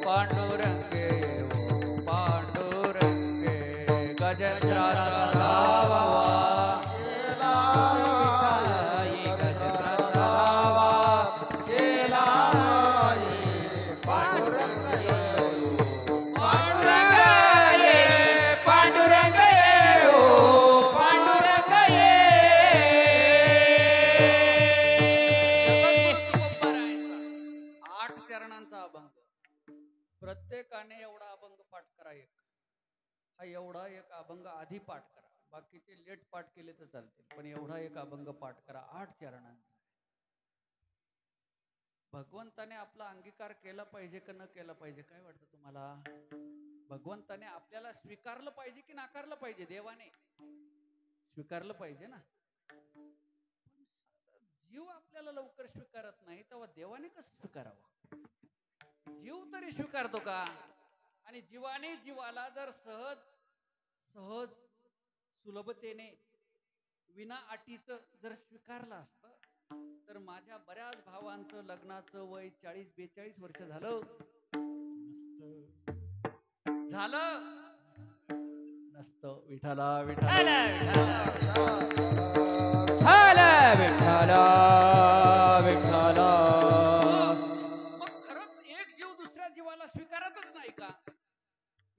पांडुरंगे पांडुरंगे गजेंद्राचा धावा केला विठाई गजेंद्राचा धावा केला पांडुरंग पांडुरंग ओ पांडुरंग आठ चरणांचा अभंग प्रत्येकाने एवढा अभंग पाठ करा एक हा एवढा एक अभंग आधी पाठ करा बाकीचे लेट पाठ केले तर चालतील पण एवढा एक अभंग पाठ करा 8 चरणांचा भगवंताने आपला अंगीकार केला पाहिजे का न केला पाहिजे काय वाटतं तुम्हाला भगवंताने आपल्याला स्वीकारलं पाहिजे की नाकारलं पाहिजे देवाने स्वीकारलं पाहिजे ना जीव आपल्याला लवकर स्वीकारत नाही तेव्हा देवाने कसं स्वीकारावं जीव तरी स्वीकारतो का आणि जीवाने जीवाला जर सहज सहज सुलभतेने विना अटीचं जर स्वीकारलं असतं तर माझ्या बऱ्याच भावांचं लग्नाचं वय 40-42 वर्ष झालं नसतं विठाला विठाला विठ्ठला विठ्ठला मग खरंच एक जीव दुसऱ्या जीवाला स्वीकारतच नाही का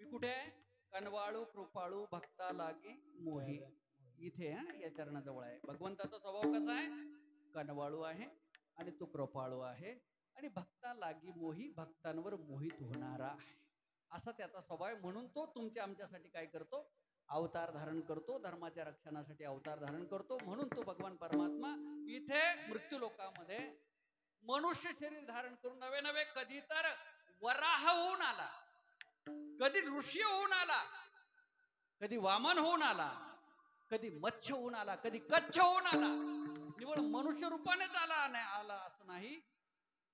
मी कुठे कनवाळू कृपाळू भक्ता लागी मोही इथे या चरणाजवळ आहे भगवंताचा स्वभाव कसा आहे कनवाळू आहे आणि तो कृपाळू आहे आणि भक्ता लागी मोही भक्तांवर मोहित होणारा आहे असा त्याचा स्वभाव आहे म्हणून तो तुमच्या आमच्यासाठी काय करतो अवतार धारण करतो धर्माच्या रक्षणासाठी अवतार धारण करतो म्हणून तो भगवान परमात्मा इथे मृत्यू लोकामध्ये मनुष्य शरीर धारण करून नवे नवे कधी तर वराह होऊन आला कधी ऋषी होऊन आला कधी वामन होऊन आला कधी मत्स्य होऊन आला कधी कच्छ होऊन आला निवळ मनुष्य रूपानेच आला असं नाही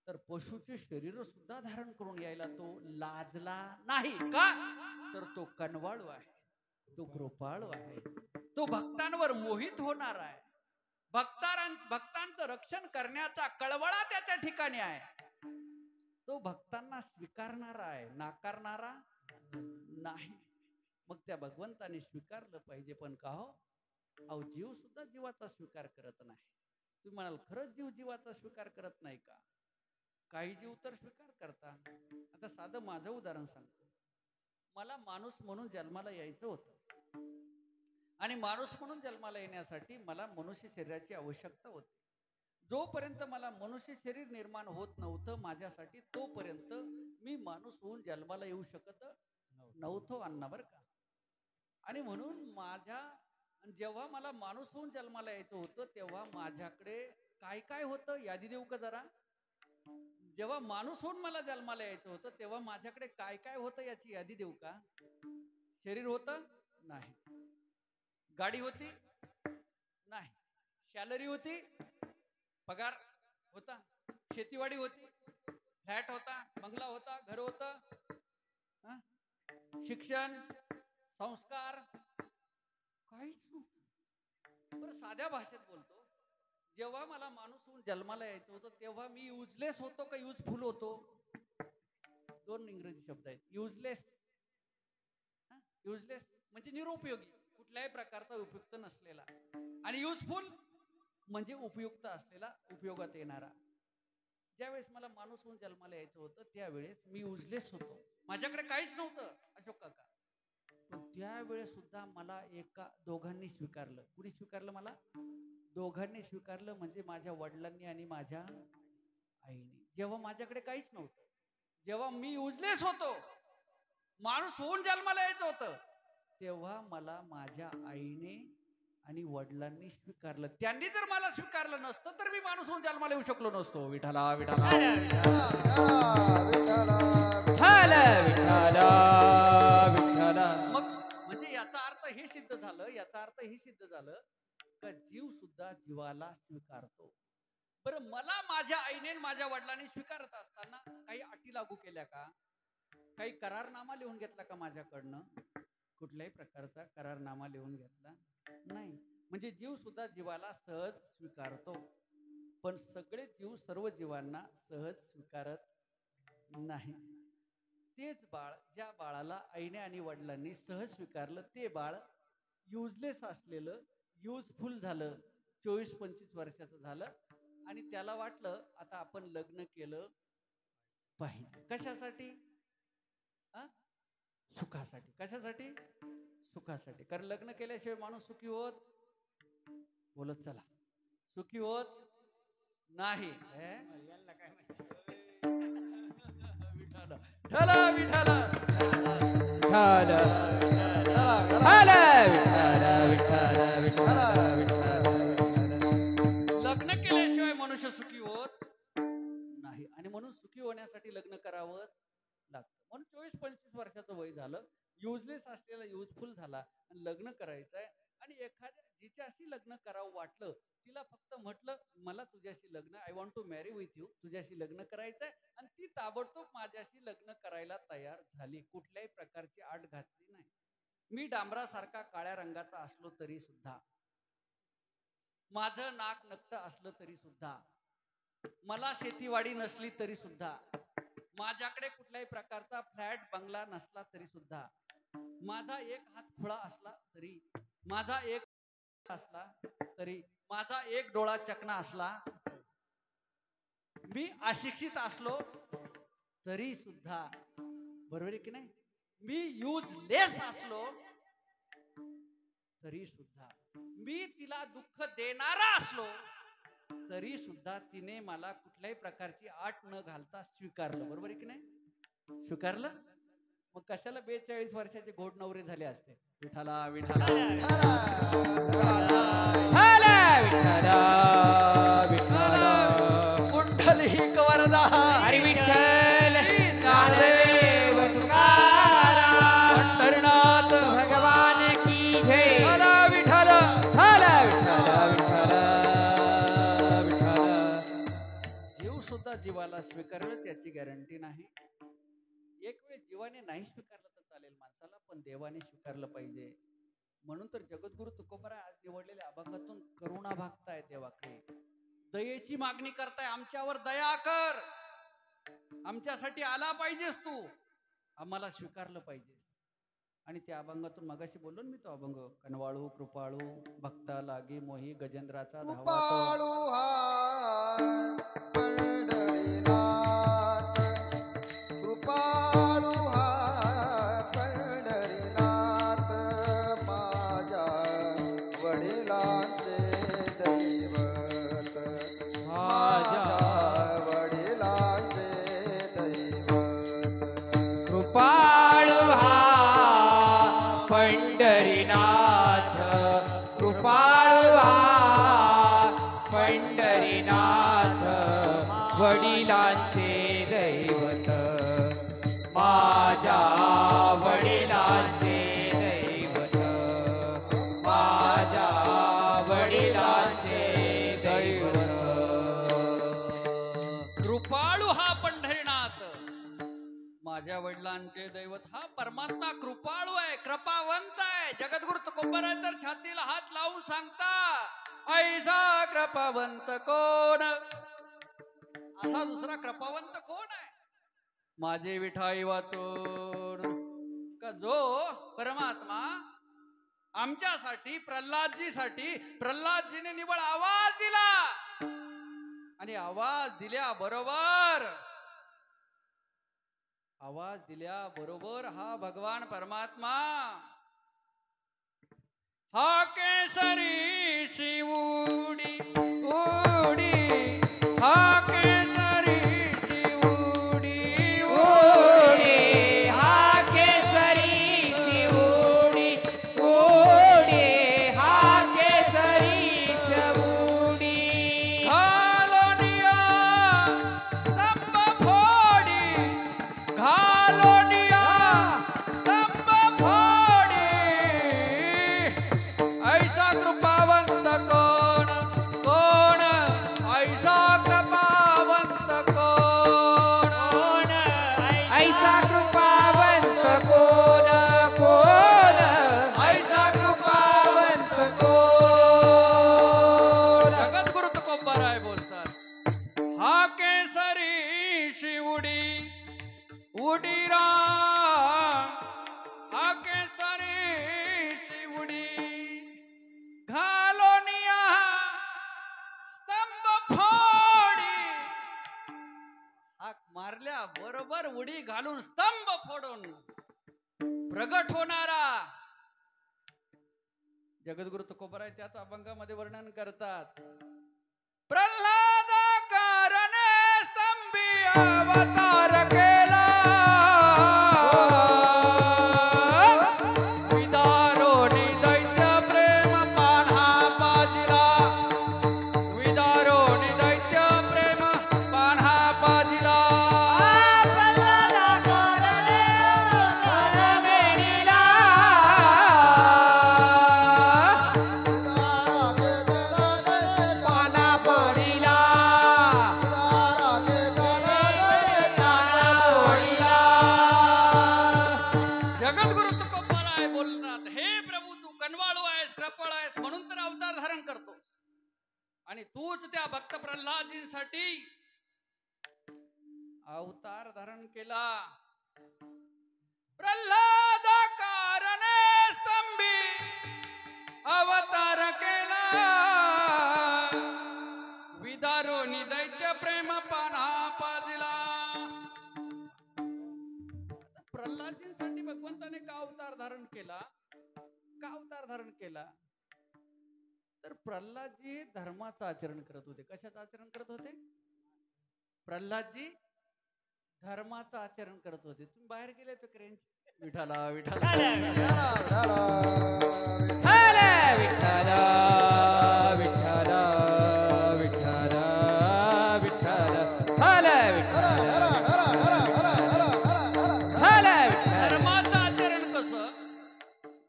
तर पशुचे शरीर सुद्धा धारण करून यायला तो लाजला नाही का तर तो कनवाळू आहे तो कृपाळू आहे तो भक्तांवर मोहित होणार आहे भक्तांचं रक्षण करण्याचा कळवळा त्याच्या ठिकाणी आहे तो भक्तांना स्वीकारणारा आहे, नाकारणारा नाही. मग त्या भगवंताने स्वीकारलं पाहिजे. पण का हो, अहो जीव सुद्धा जीवाचा स्वीकार करत नाही. तुम्ही म्हणाल खरंच जीव जीवाचा स्वीकार करत नाही का? काही जीव तर स्वीकार करता. आता साधं माझं उदाहरण सांगतो. मला माणूस म्हणून जन्माला यायचं होतं आणि माणूस म्हणून जन्माला येण्यासाठी मला मनुष्य शरीराची आवश्यकता होती. जोपर्यंत मला मनुष्य शरीर निर्माण होत नव्हतं माझ्यासाठी, तोपर्यंत मी माणूस होऊन जन्माला येऊ शकत नव्हतो अण्णा, बरं का. आणि म्हणून जेव्हा मला माणूस होऊन जन्माला यायचं होतं तेव्हा माझ्याकडे काय काय होतं यादी देऊ का जरा? जेव्हा माणूस होऊन मला जन्माला यायचं होतं तेव्हा माझ्याकडे काय काय होतं याची यादी देऊ का? शरीर होतं? नाही. गाडी होती? नाही. सॅलरी होती? पगार होता? शेतीवाडी होती? फ्लॅट होता? बंगला होता? घर होतं? शिक्षण, संस्कार काहीच नव्हतं. बरं साध्या भाषेत बोलतो, जेव्हा मला माणूस होऊन जन्माला यायचं होतं तेव्हा मी युजलेस होतो का युजफुल होतो? दोन इंग्रजी शब्द आहेत. युजलेस, युजलेस म्हणजे निरुपयोगी, कुठल्याही प्रकारचा उपयुक्त नसलेला. आणि युजफुल म्हणजे उपयुक्त असलेला, उपयोगात येणारा. ज्यावेळेस मला माणूस होऊन जन्माला यायचं होतं त्यावेळेस मी युजलेस होतो, माझ्याकडे काहीच नव्हतं अशोक काका. पण त्यावेळेस सुद्धा मला दोघांनी स्वीकारलं. कुणी स्वीकारलं मला? दोघांनी स्वीकारलं. म्हणजे माझ्या वडिलांनी आणि माझ्या आईने. जेव्हा माझ्याकडे काहीच नव्हतं, जेव्हा मी युजलेस होतो, माणूस होऊन जन्माला यायचं होतं, तेव्हा मला माझ्या आईने आणि वडिलांनी स्वीकारलं. त्यांनी जर मला स्वीकारलं नसतं तर मी माणूस होऊन जन्माला येऊ शकलो नसतो. विठाला विठाला मग म्हणजे याचा अर्थ हे सिद्ध झालं का जीव सुद्धा जीवाला स्वीकारतो. बरं मला माझ्या आईने माझ्या वडिलांनी स्वीकारत असताना काही अटी लागू केल्या का? काही करारनामा लिहून घेतला का माझ्याकडनं? कुठल्याही प्रकारचा करारनामा लिहून घेतला नाही. म्हणजे जीव सुद्धा जीवाला सहज स्वीकारतो. पण सगळे जीव सर्व जीवांना सहज स्वीकारत नाही. तेच बाळ, ज्या बाळाला आईने आणि वडिलांनी सहज स्वीकारलं, ते बाळ युजलेस असलेलं युजफुल झालं, 24-25 वर्षाचं झालं. आणि त्याला वाटलं आता आपण लग्न केलं पाहिजे. कशासाठी? सुखासाठी. कशासाठी? सुखासाठी. कारण लग्न केल्याशिवाय माणूस सुखी होत, बोलत चला, सुखी होत नाही. विठाला विठाला लग्न केल्याशिवाय मनुष्य सुखी होत नाही. आणि म्हणून सुखी होण्यासाठी लग्न करावंच लागतं. म्हणून 24-25 वर्षाचं वय झालं, युजलेस असलेला युजफुल झाला, आणि लग्न करायचंय. आणि एखाद्या जिच्याशी लग्न करावं वाटलं, तिला फक्त म्हटलं मला तुझ्याशी लग्न, I want to marry with you, तुझ्याशी लग्न करायचंय, आणि ती ताबडतोब माझ्याशी लग्न करायला तयार झाली. कुठल्याही प्रकारची आट घातली नाही. मी डांबरासारखा काळ्या रंगाचा असलो तरी सुद्धा, माझं नाक नक्त असलं तरी सुद्धा, मला शेतीवाडी नसली तरी सुद्धा, माझ्याकडे कुठल्याही प्रकारचा फ्लॅट बंगला नसला तरी सुद्धा, माझा एक हात खुळा असला तरी, माझा एक असला तरी, माझा एक डोळा चकना असला, मी अशिक्षित असलो तरी सुद्धा, बरोबर आहे की नाही, मी युजलेस असलो तरी सुद्धा, मी तिला दुःख देणारा असलो तरी सुद्धा तिने मला कुठल्याही प्रकारची आट न घालता स्वीकारलं. बरोबर आहे की नाही? स्वीकारलं. मग कशाला 42 वर्षाचे घोड नवरे झाले असते? विठाला विठाला कुंडल ही कवरदा हरी विठ्ठल नामदेव तुकाराम पंढरनाथ भगवान की जय. विठाला विठाला जीव सुद्धा जीवाला स्वीकारलं त्याची गॅरंटी नाही. एक वेळ जीवाने नाही स्वीकारलं तर चालेल माणसाला, पण देवाने स्वीकारलं पाहिजे. म्हणून तर जगद्गुरु तुकोबाराय आज निवडलेल्या अभंगातून करुणा भागताय देवाकडे, दयेची मागणी करताय, आमच्यावर दया कर. आमच्यासाठी आला पाहिजेस तू, आम्हाला स्वीकारलं पाहिजेस. आणि त्या अभंगातून मगाशी बोललो ना मी, तो अभंग कनवाळू कृपाळू भक्ता लागी मोही गजेंद्राचा धावा कृपाळू हा पंढरीनाथ, कृपाळू हा पंढरीनाथ, माझ्या वडिलांचे दैवत, माझ्या वडिलांचे दैवत. कृपाळू हा पंढरीनाथ, कृपाळू हा पंढरीनाथ, वडिलांचे दैवत, माझ्या वडिलांचे दैवत, माझ्या वडिलांचे दैवत. कृपाळू हा पंढरीनाथ, माझ्या वडिलांचे दैवत. हा परमात्मा कृपाळू आहे, कृपावंत आहे. जगद्गुरु तुकोबर आहे तर छातीला हात लावून सांगता, ऐसा कृपावंत कोण, असा दुसरा कृपावंत कोण आहे. माझे विठाई वाचून का जो परमात्मा आमच्यासाठी प्रल्हादजीसाठी, प्रल्हादजीने निवळ आवाज दिला आणि आवाज दिल्याबरोबर हा भगवान परमात्मा हा केसरी शिवडी उडी, हा केसरी शिवडी उडी, हा केसरी शिवडी उडी, हा केसरी शिवडी. घालोनिया स्तंभ फोडी, घालोनिया स्तंभ फोडी, ऐसा कृपावंत कोण कोण, ऐसा कृपावंत कोण, ऐसा कृपावंत कोण कोण, ऐसा कृपावंत कोण. जगद्गुरु तुकोबाराय बोलतात, हा केसरी शिवडी उडीरा, हा केसरी शिवडी घालोनिया स्तंभ फोडी. हाक मारल्या बरोबर उडी घालून स्तंभ फोडून प्रगट होणारा जगद्गुरु तुकोबाराय त्याच अभंगामध्ये वर्णन करतात. प्रल्हाद कारणे स्तंभी अवतार केला, विदारोनी दैत्य प्रेम पान्हा पाजिला, विदारोनी दैत्य प्रेम पान्हा पाजिला. पाना पडिला, जगद्गुरु तुकोबाराय बोलतात, हे प्रभू तू कनवाळू आहेस, कृपाळू आहेस म्हणून तर अवतार धारण करतो. आणि तूच त्या भक्त प्रल्हादजींसाठी अवतार धारण केला. प्रल्हाद कारणे स्तंभी अवतार केला, विदारोनी दैत्य प्रेम पान्हा पाजिला. प्रल्हादजींसाठी भगवंताने का अवतार धारण केला, का अवतार धारण केला, तर प्रल्हादजी धर्माचं आचरण करत होते. कशाचं आचरण करत होते? प्रल्हादजी धर्माचं आचरण करत होते. तुम्ही बाहेर गेले तर क्रेंच विठाला विठाला हरे विठ्ठल विठ्ठल विठ्ठल विठ्ठल, हरे विठ्ठल हरे विठ्ठल. धर्माचं आचरण कसं?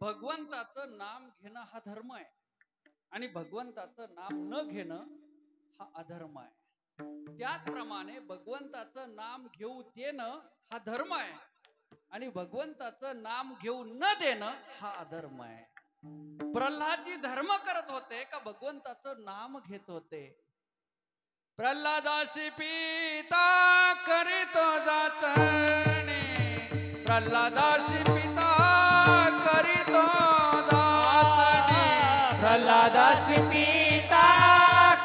भगवंताचं नाम घेणं हा धर्म आहे आणि भगवंताचं नाम न घेणं हा अधर्म आहे. त्याचप्रमाणे भगवंताचं नाम घेऊ देणं हा धर्म आहे आणि भगवंताचं नाम घेऊ न देणं हा अधर्म आहे. प्रल्हादजी धर्म करत होते का भगवंताचं नाम घेत होते? प्रल्हादासी पिता करीतो जाचणे प्रल्हादासी पिता करीतो जाचणे प्रल्हादासी पिता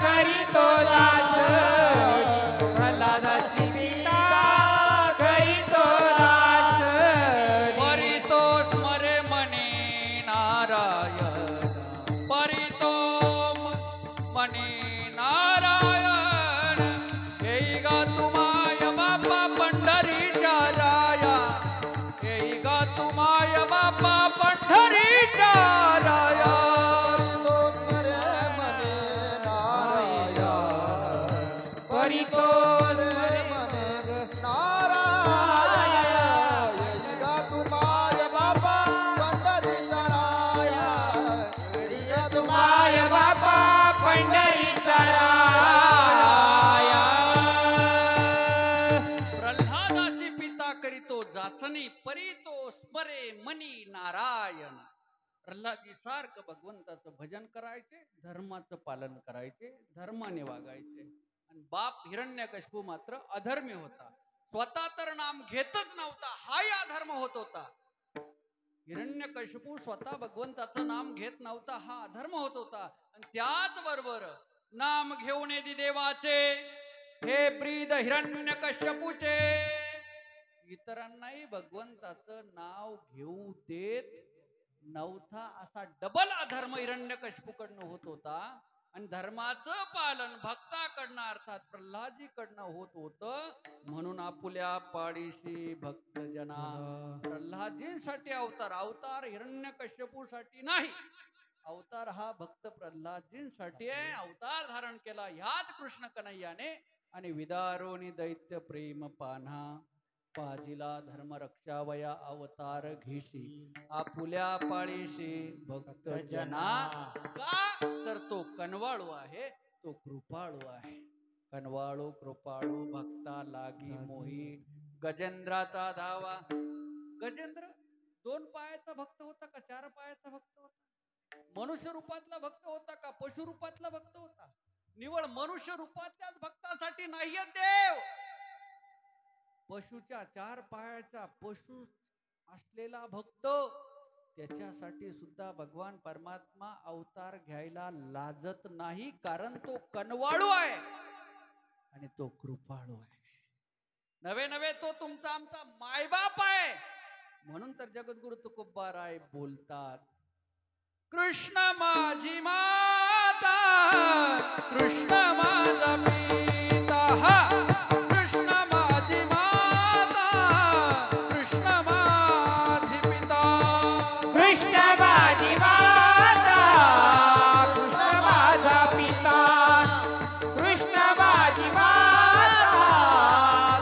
करीतो दासनी प्रल्हादासी पिता करीतो दासनी परितो स्मरे मने नारायण परितो मने नारायण येई गा तुमाय बापा पंढरीच्या राया येई गा तुमाय बापा पंढरीच्या राया परितो स्मरे मने नारायण येई गा तुमाय बापा पंढरीचा राया येई गा माय बापा पंढरीचा राया प्रल्हादासी पिता करीतो जाचणी परितो स्मरे मनी नारायण प्रल्हादी सारखं भगवंताचं भजन करायचे धर्माचं पालन करायचे धर्माने वागायचे आणि बाप हिरण्यकशिपू मात्र अधर्मी होता स्वतः तर नाम घेतच नव्हता हाही अधर्म होत होता हिरण्यकशिपू स्वतः भगवंताचं नाम घेत नव्हता हा अधर्म होत होता आणि त्याच बरोबर नाम घेऊन येदी देवाचे हे ब्रीद हिरण्यकश्यपूचे इतरांनाही भगवंताचं नाव घेऊ देत नव्हता असा डबल अधर्म हिरण्यकशिपूकडनं होत होता आणि धर्माचं पालन भक्ताकडनं अर्थात प्रल्हादजीकडनं होत होतं म्हणून आपुल्या पाडीशी भक्त जना प्रल्हादजींसाठी अवतार हिरण्यकश्यपूसाठी नाही अवतार हा भक्त प्रल्हादजींसाठी आहे अवतार धारण केला ह्याच कृष्ण कन्हैयाने आणि विदारोनी दैत्य प्रेम पान्हा पाजिला धर्म रक्षावया अवतार घेशी आपुल्या पाळीशी भक्त जना का तर तो कनवाळू आहे तो कृपाळू आहे कनवाळू कृपाळू भक्ता लागी मोही गजेंद्राचा धावा गजेंद्र 2 पायाचा भक्त होता का 4 पायाचा भक्त होता मनुष्य रूपातला भक्त होता का पशु रूपातला भक्त होता निवळ मनुष्य रूपातल्याच भक्तासाठी नाहीये देव पशुच्या 4 पायाचा पशु असलेला भक्त त्याच्यासाठी सुद्धा भगवान परमात्मा अवतार घ्यायला लाजत नाही कारण तो कनवाळू आहे आणि तो कृपाळू आहे नवे नवे तो तुमचा आमचा मायबाप आहे म्हणून तर जगद्गुरु तुकोबाराय बोलतात कृष्ण माझी माता कृष्ण माझा पिता हा कृष्ण माझी माता कृष्ण माझी पिता कृष्ण माझी माता कृष्ण माझा पिता कृष्ण माझी माता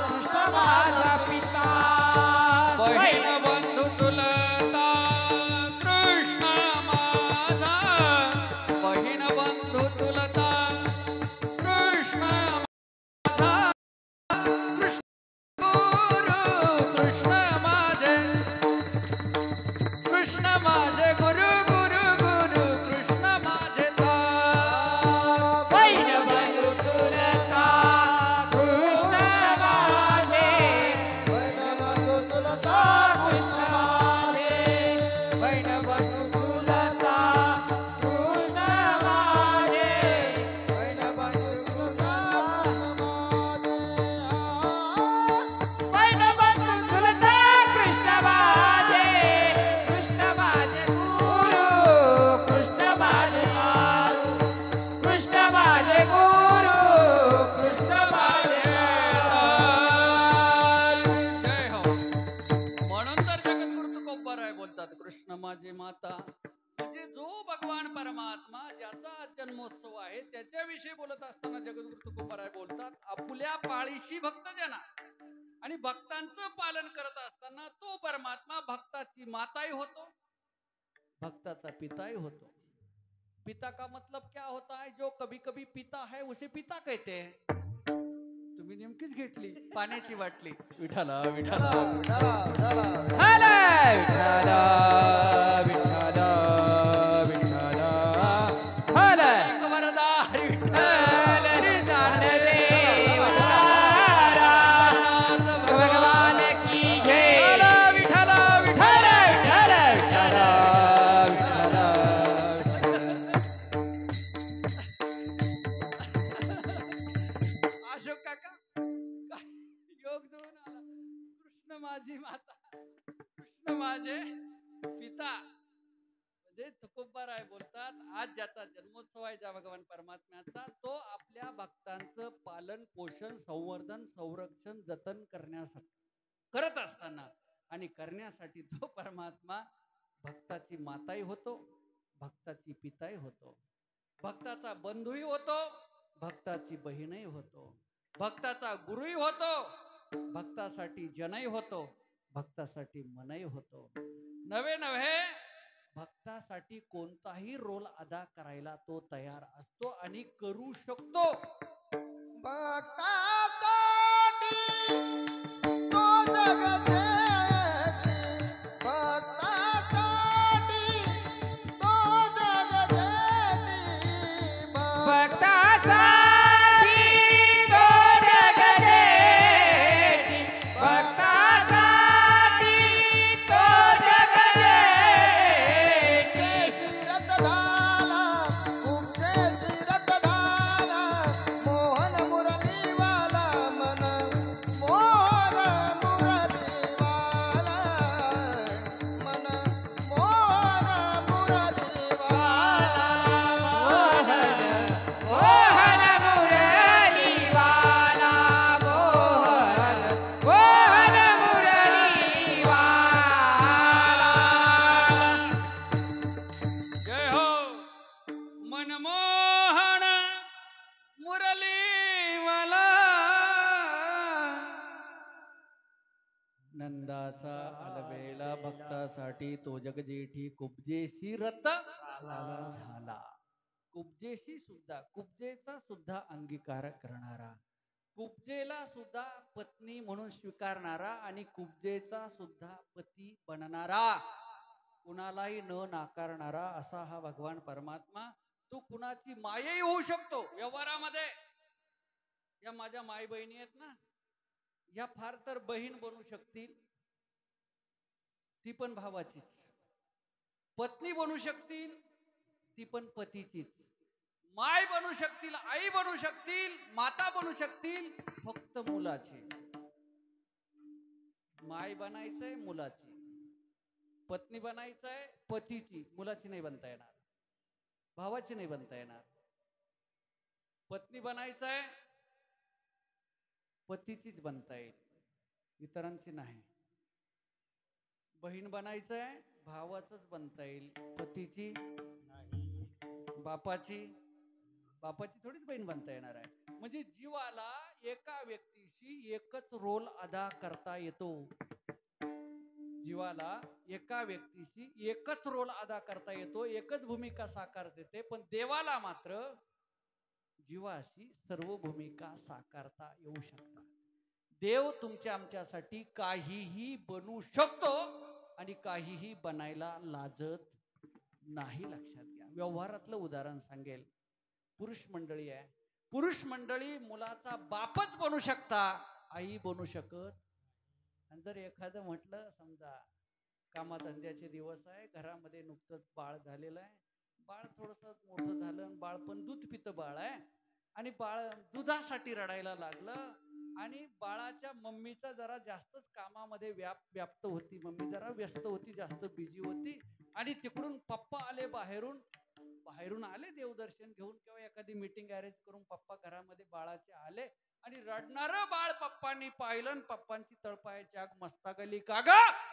कृष्ण माझा पिता बहीण बंधू चुलता कृष्ण माझा बहीण बंधू चुलता कृष्ण माझा कृष्ण गुरु कृष्ण माझे गुरु गुरु गुरु कृष्ण माझे बहीण बंधू चुलता कृष्ण माझे कृष्ण माझे बहीण बंधू चुलता कृष्ण माझे बहीण बंधू चुलता कृष्ण माझे कृष्ण माझे गुरु कृष्ण माझे कृष्ण माझे गुरु कृष्ण माझे जय हो म्हणून तर जगद्गुरु तुकोबाराय बोलतात कृष्ण माझी माता म्हणजे जो भगवान परमात्मा ज्याचा आज जन्मोत्सव आहे त्याच्याविषयी बोलत असताना जगद्गुरु तुकोबाराय बोलतात आपुल्या पाळीशी भक्त जना आणि भक्तांचं पालन करत असताना तो परमात्मा भक्ताची माताही होतो भक्ताचा पिताही होतो पिता का मतलब क्या होता है जो कभी कभी पिता है उसे पिता कहते हैं तुम्ही नेमकीच घेतली पाण्याची बाटली विठाला विठाला हरे विठ्ठल विठ्ठल विठ्ठल हरे वरदा विठ्ठल हरे दांडले माझे पिता म्हणजे तुकोबाराय बोलतात, आज ज्याचा जन्मोत्सव आहे ज्या भगवान परमात्म्याचा, तो आपल्या भक्तांचं पालन पोषण संवर्धन संरक्षण जतन करण्यासाठी करत असताना आणि करण्यासाठी तो परमात्मा भक्ताची माताही होतो, भक्ताची पिताही होतो, भक्ताचा बंधूही होतो, भक्ताची बहीणही होतो, भक्ताचा गुरुही होतो, भक्तासाठी जनही होतो, भक्तासाठी मनही होतो. नवे नव्हे भक्तासाठी कोणताही रोल अदा करायला तो तयार असतो आणि करू शकतो. भक्तासाठी तो जगदेवी, भक्तासाठी तो जगदेवी, भक्तासाठी तो जगदेवी, भक्तासाठी तो जगदेवी. चिरत झाला खूपचे चिरत झाला, मोहन मुरलीवाला मन मोहन मुरलीवाला, मन मोहन मुरलीवाला. मोहन मुरलीवाला, मोहन मोहन मुरलीवाला. जय हो मनमोहन मुरलीवाला. नंदाचा अलबेला भक्तासाठी तो जगजेठी कुब्जेशी रत झाला. कुब्जेशी सुद्धा कुब्जेचा सुद्धा अंगीकार करणारा, कुब्जेला सुद्धा पत्नी म्हणून स्वीकारणारा आणि कुब्जेचा सुद्धा पती बनणारा, कुणालाही न नाकारणारा असा हा भगवान परमात्मा. तू कुणाची मायही होऊ शकतो व्यवहारामध्ये. या माझ्या माय बहिणी आहेत ना, या फार तर बहीण बनू शकतील, ती पण भावाचीच. पत्नी बनू शकतील, ती पण पतीचीच. माय बनू शकतील, आई बनू शकतील, माता बनू शकतील, फक्त मुलाची. माय बनायचंय मुलाची, पत्नी बनायचंय पतीची, मुलाची नाही बनता येणार, भावाची नाही बनता येणार. पत्नी बनायचंय पतीचीच बनता येईल, इतरांची नाही. बहीण बनायचंय भावाचंच बनता येईल, पतीची बापाची थोडीच बहीण बनता येणार आहे. म्हणजे जीवाला एका व्यक्तीशी एकच रोल अदा करता येतो. जीवाला एका व्यक्तीशी एकच रोल अदा करता येतो, एकच भूमिका साकार देते. पण देवाला मात्र जीवाशी सर्व भूमिका साकारता येऊ शकतात. देव तुमच्या आमच्यासाठी काहीही बनू शकतो आणि काहीही बनायला लाजत नाही. लक्षात घ्या. व्यवहारातलं उदाहरण सांगेल. पुरुष मंडळी आहे, पुरुष मंडळी मुलाचा बापच बनू शकता, आई बनू शकत. आणि जर एखादं म्हटलं, समजा कामाधंद्याचे दिवस आहे, घरामध्ये नुकतंच बाळ झालेलं आहे, बाळ थोडस मोठं झालं, बाळ पण दूध पितं बाळ आहे, आणि बाळ दुधासाठी रडायला लागलं, आणि बाळाच्या मम्मीचा जरा जास्तच कामामध्ये व्याप्त होती, मम्मी जरा व्यस्त होती, जास्त बिझी होती, आणि तिकडून पप्पा आले बाहेरून आले देवदर्शन घेऊन किंवा एखादी मीटिंग अरेंज करून पप्पा घरामध्ये बाळाचे आले, आणि रडणारं बाळ पप्पांनी पाहिलं, पप्पांची तळपायाची आग मस्तकाली. का ग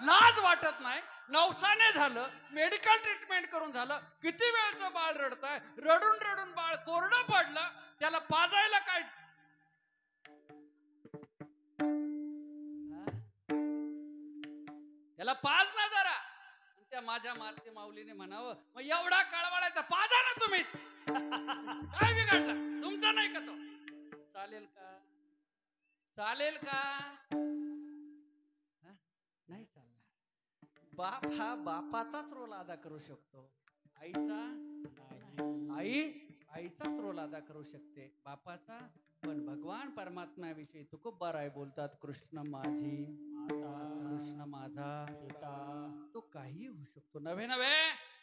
लाज वाटत नाही? नवसाने झालं, मेडिकल ट्रीटमेंट करून झालं, किती वेळचं बाळ रडताय, रडून रडून बाळ कोरडं पडलं, त्याला पाजायला काय? त्याला पाज ना जरा. त्या माझ्या माते माऊलीने म्हणावं, मग एवढा कळवळायचा पाजा ना तुम्हीच. काय बिघडलं तुमचा? नाही का तो? चालेल का? चालेल का? नाही चालणार. बाप हा बापाचाच रोल अदा करू शकतो, आईचा नाही. आईचाच रोल अदा करू शकते, बापाचा. पण भगवान परमात्म्याविषयी तुकोबाराय बोलतात, कृष्ण माझी कृष्ण माझा पिता. तो काही होऊ शकतो. नव्हे नव्हे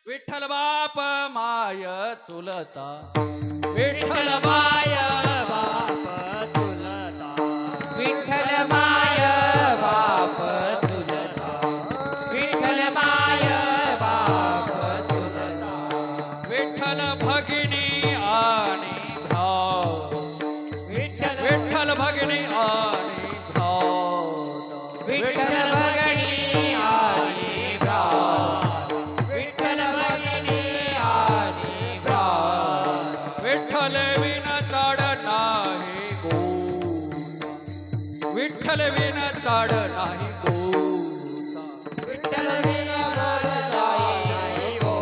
विठ्ठल बाप माय चुलता, विठ्ठल माय बाप चुलता, विठ्ठल माय बाप चुलता, विठ्ठल विठ्ठल विन चाड नाही गोचा. विठ्ठल विन नाही हो,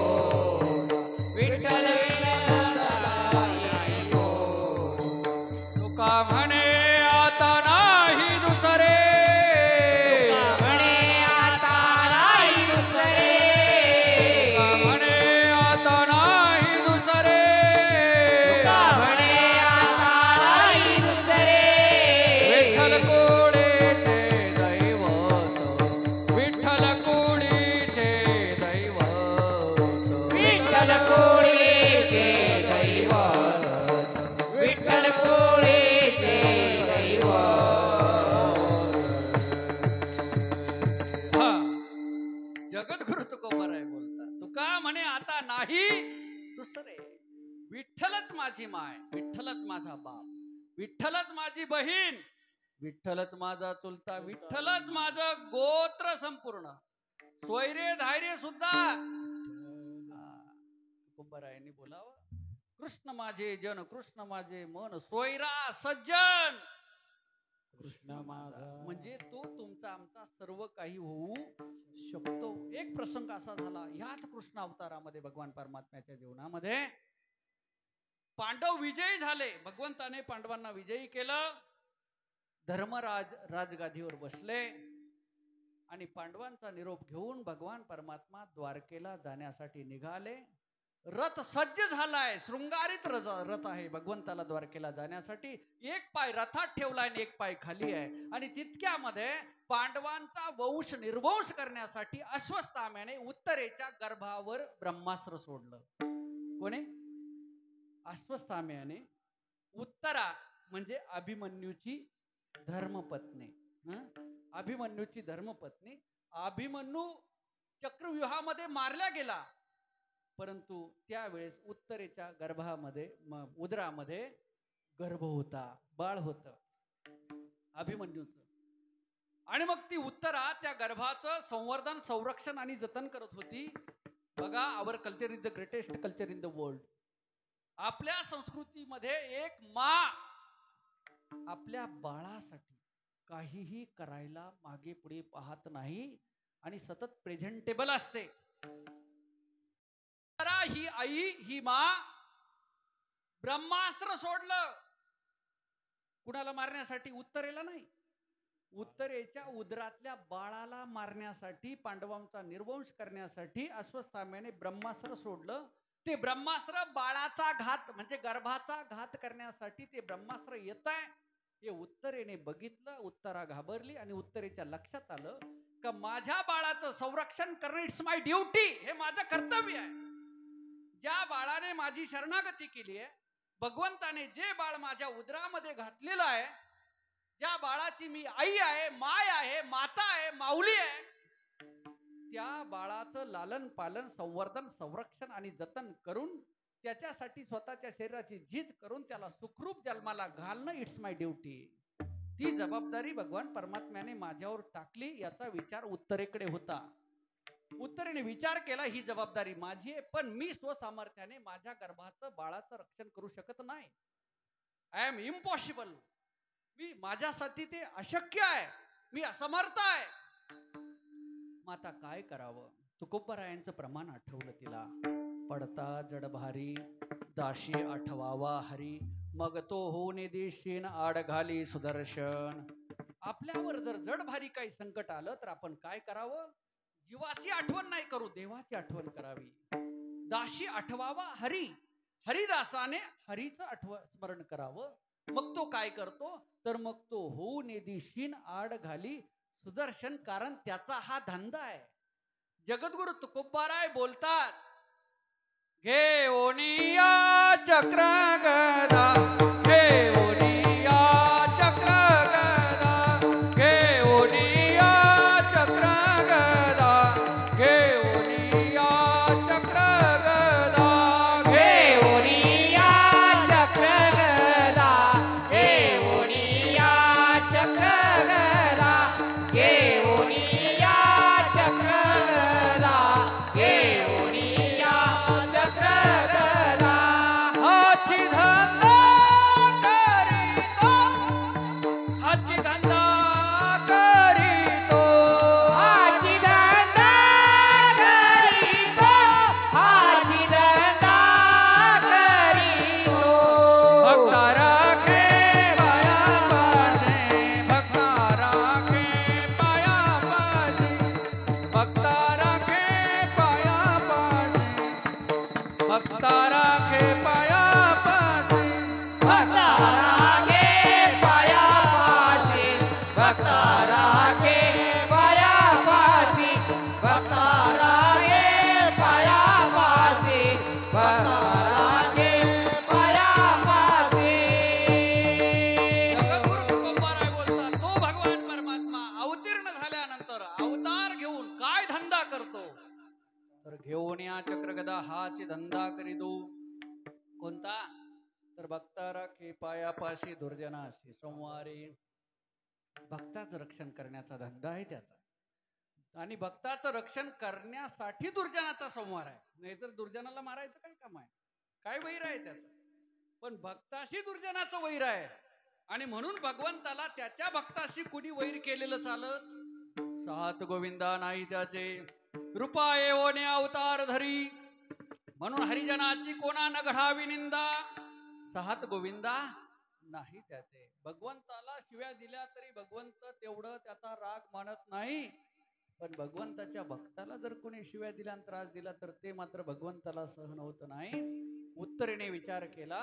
विठ्ठल विन नाही हो. तुका म्हणे आता नाही दुसरे, म्हणे आता नाही दुसरे, तुका म्हणे आता नाही दुसरे. म्हणे आता नाही दुसरे. विठ्ठल कोळीचे दैवत, विठ्ठल कोळीचे दैवत. विठ्ठल कोळीचे दैवत, विठ्ठल कोळीचे दैवत. हा, जगद्गुरु तुकोबाराय बोलतात. तुका म्हणे आता नाही दुसरे. विठ्ठलच माझी माय, विठ्ठलच माझा बाप, विठ्ठलच माझी बहीण, विठ्ठलच माझा चुलता, विठ्ठलच माझं गोत्र संपूर्ण. सोयरे धायरे सुद्धा तुकोबारायांनी बोलावं. कृष्ण माझे जन, कृष्ण माझे मन, सोयरा सज्जन कृष्ण माझा म्हणजे तो तुमचा आमचा सर्व काही होऊ शकतो. एक प्रसंग असा झाला ह्याच कृष्ण अवतारामध्ये, भगवान परमात्म्याच्या जीवनामध्ये. पांडव विजयी झाले, भगवंताने पांडवांना विजयी केलं. धर्मराज राजगादीवर बसले आणि पांडवांचा निरोप घेऊन भगवान परमात्मा द्वारकेला जाण्यासाठी निघाले. रथ सज्ज झालाय, शृंगारित रथ आहे भगवंताला द्वारकेला जाण्यासाठी. एक पाय रथात ठेवलाय आणि एक पाय खाली आहे. आणि तितक्यामध्ये पांडवांचा वंश निर्वंश करण्यासाठी अश्वत्थाम्याने उत्तरेच्या गर्भावर ब्रह्मास्त्र सोडलं. कोणी? अश्वत्थाम्याने. उत्तरा म्हणजे अभिमन्यूची धर्मपत्नी. अभिमन्यूची धर्मपत्नी. अभिमन्यू चक्रव्यूहामध्ये मारला गेला, परंतु त्यावेळेस उत्तरेच्या गर्भामध्ये उदरामध्ये गर्भ होता, बाळ होतं अभिमन्यूचं. आणि मग ती उत्तरा त्या गर्भाचं संवर्धन, संरक्षण आणि जतन करत होती. बघा, our culture is the greatest culture in the world. आपल्या संस्कृतीमध्ये एक मा आपल्या बाळासाठी काहीही करायला मागे पुढे पाहत नाही आणि सतत प्रेझेंटेबल असते. ही आई, ही मा ब्रह्मास्त्र सोडलं. कुणाला मारण्यासाठी? उत्तरेला नाही, उत्तरेच्या उदरातल्या बाळाला मारण्यासाठी, पांडवांचा निर्वंश करण्यासाठी अश्वत्थाम्याने ब्रह्मास्त्र सोडलं. ते ब्रह्मास्त्र बाळाचा घात म्हणजे गर्भाचा घात करण्यासाठी ते ब्रह्मास्त्र येत आहे. हे उत्तरेने बघितलं. उत्तरा घाबरली आणि उत्तरेच्या लक्षात आलं का माझ्या बाळाचं संरक्षण करणं इट्स माय ड्युटी, हे माझं कर्तव्य आहे. ज्या बाळाने माझी शरणागती केली आहे, भगवंताने जे बाळ माझ्या उदरामध्ये घातलेलं आहे, ज्या बाळाची मी आई आहे, माय आहे, माता आहे, माऊली आहे, त्या बाळाचं लालन पालन, संवर्धन, संरक्षण आणि जतन करून त्याच्यासाठी स्वतःच्या शरीराची झीज करून त्याला सुखरूप जन्माला घालणं इट्स माय ड्युटी. ती जबाबदारी भगवान परमात्म्याने माझ्यावर टाकली. याचा विचार उत्तरेकडे होता. उत्तरेने विचार केला ही जबाबदारी माझी आहे, पण मी स्वसामर्थ्याने माझ्या गर्भाचं बाळाचं रक्षण करू शकत नाही. I am impossible. माझ्यासाठी ते अशक्य आहे, मी असमर्थ आहे. मग आता काय करावं? तुकोबारायांचं प्रमाण आठवलं तिला. पडता जड भारी दाशी आठवावा हरी, मग तो होऊन देशीन आड घाली सुदर्शन. आपल्यावर जर जड भारी काही संकट आलं तर आपण काय करावं? जीवाची आठवण नाही करू, देवाची आठवण करावी. दाशी आठवावा हरी, हरिदासाने हरीचं स्मरण करावं. मग तो काय करतो? तर मग तो होऊन देशीन आड घाली सुदर्शन, कारण त्याचा हा धंदा आहे. जगद्गुरु तुकोबाराय बोलतात, घे ओनिया चक्र गदा, घे ओनिया चक्र गदा, घे ओनिया चक्र गदा, घे ओनिया चक्र गदा, हे ओनिया चक्र गदा, हे ओनिया चक्र गदा, हे ओनिया चक्र गदा, हे ओनिया चक्र गदा. हाची धंदा तर घेऊन या चक्रगदा हाची धंदा करीदो. कोणता? तर भक्ता राखी पायापाशी दुर्जनाशी संवारी. भक्ताचं रक्षण करण्याचा धंदा आहे त्याचा, आणि भक्ताचं रक्षण करण्यासाठी दुर्जनाचा संहार आहे. नाहीतर दुर्जनाला मारायचं काय काम आहे? काय वैर आहे त्याचं? पण भक्ताशी दुर्जनाचं वैर आहे, आणि म्हणून भगवंताला त्याच्या भक्ताशी कुणी वैर केलेलं चालत. सात गोविंदा नाही त्याचे, रूपा येवोने अवतार धरी. म्हणून हरिजनाची कोणा न घडावी निंदा. सात गोविंदा नाही त्याचे. भगवंताला शिव्या दिल्या तरी भगवंत तेवढं त्याचा राग मानत नाही, पण भगवंताच्या भक्ताला जर कोणी शिव्या दिल्या आणि त्रास दिला तर ते मात्र भगवंताला सहन होत नाही. उत्तरेने विचार केला,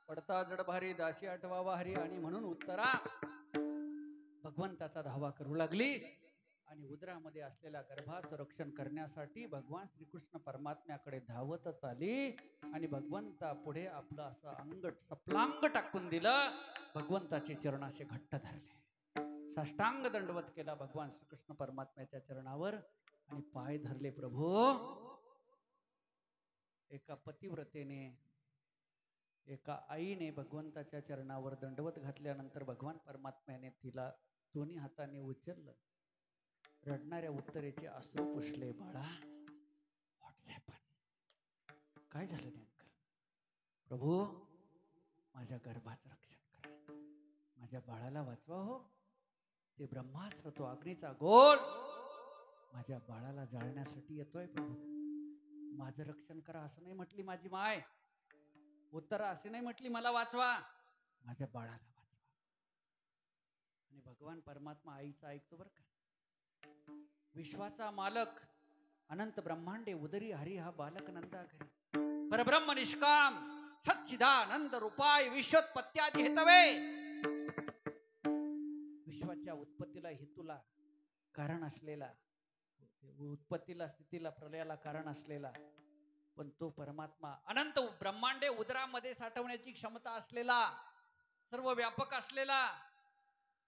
पडता जड भारी दासी आठवावा हरी. आणि म्हणून उत्तरा भगवंताचा धावा करू लागली, आणि उदरामध्ये असलेल्या गर्भाचं रक्षण करण्यासाठी भगवान श्रीकृष्ण परमात्म्याकडे धावतच आली. आणि भगवंता पुढे आपलं असं अंग सपलांग टाकून दिलं. भगवंताचे चरणाशी घट्ट धरले, साष्टांग दंडवत केला भगवान श्रीकृष्ण परमात्म्याच्या चरणावर, आणि पाय धरले. प्रभू, एका पतिव्रतेने, एका आईने भगवंताच्या चरणावर दंडवत घातल्यानंतर भगवान परमात्म्याने तिला दोन्ही हाताने उचललं. रडणाऱ्या उत्तरेचे अश्रू पुसले. बाळा, व्हॉट हॅपन? काय झालं नेमकं? प्रभू, माझ्या गर्भाचं रक्षण करा, माझ्या बाळाला वाचवा. हो, ते ब्रह्मास्त्र, तो अग्नीचा गोळ माझ्या बाळाला जाळण्यासाठी येतोय. प्रभू, माझं रक्षण करा असं नाही म्हटली माझी माय. उत्तरा असे नाही म्हटली मला वाचवा, माझ्या बाळाला वाचवा. आणि भगवान परमात्मा आईचा ऐकतो बरं का. विश्वाचा मालक, अनंत ब्रह्मांडे उदरी हरी हा बालक नंदा घरी. परब्रह्म निष्काम सच्चिदानंद रूपाय विश्वोत्पत्त्यादि हेतवे. विश्वाच्या उत्पत्तीला हेतूला कारण असलेला, उत्पत्तीला स्थितीला प्रलयाला कारण असलेला, पण तो परमात्मा अनंत ब्रह्मांडे उदरामध्ये साठवण्याची क्षमता असलेला, सर्व व्यापक असलेला,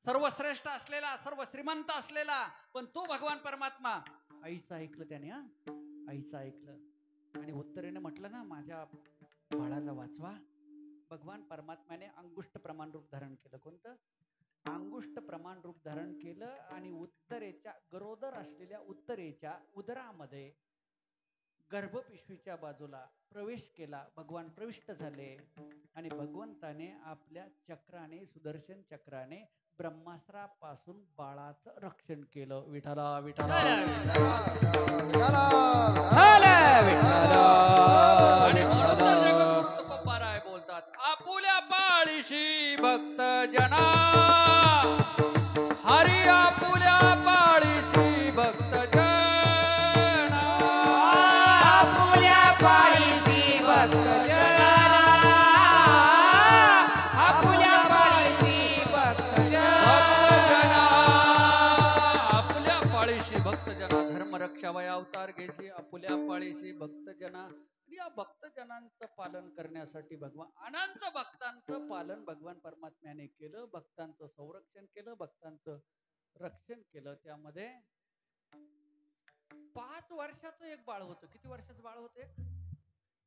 सर्वश्रेष्ठ असलेला, सर्व श्रीमंत असलेला, पण तो भगवान परमात्मा आईचं ऐकलं त्याने. आईचं ऐकलं, आणि उत्तरेने म्हटलं ना, माझ्या बाळाला वाचवा. भगवान परमात्म्याने अंगुष्ठ प्रमाण रूप धारण केलं. कोणतं? अंगुष्ठ प्रमाण रूप धारण केलं, आणि उत्तरेच्या गरोदर असलेल्या उत्तरेच्या उदरामध्ये गर्भपिशवीच्या बाजूला प्रवेश केला. भगवान प्रविष्ट झाले, आणि भगवंताने आपल्या चक्राने, सुदर्शन चक्राने ब्रह्मास्त्रापासून बाळाचं रक्षण केलं. विठला विठला. आणि म्हणून तर जगद्गुरु तुकोबाराय बोलतात, आपुल्या पाळीशी भक्त जना हरी, आपुल्या पाळीशी भक्त जना, आपुल्या पाळीसी भक्त जना, आपुल्या पाळीसी भक्त जना, आपल्या पाळीशी भक्त जना धर्म रक्षावया अवतार घेशी. आपुल्या पाळीशी भक्त जना. या भक्तजनांचं पालन करण्यासाठी भगवान, अनंत भक्तांचं पालन भगवान परमात्म्याने केलं. भक्तांचं संरक्षण केलं, भक्तांचं रक्षण केलं. त्यामध्ये 5 वर्षाचं एक बाळ होतं. किती वर्षाचं बाळ होतं?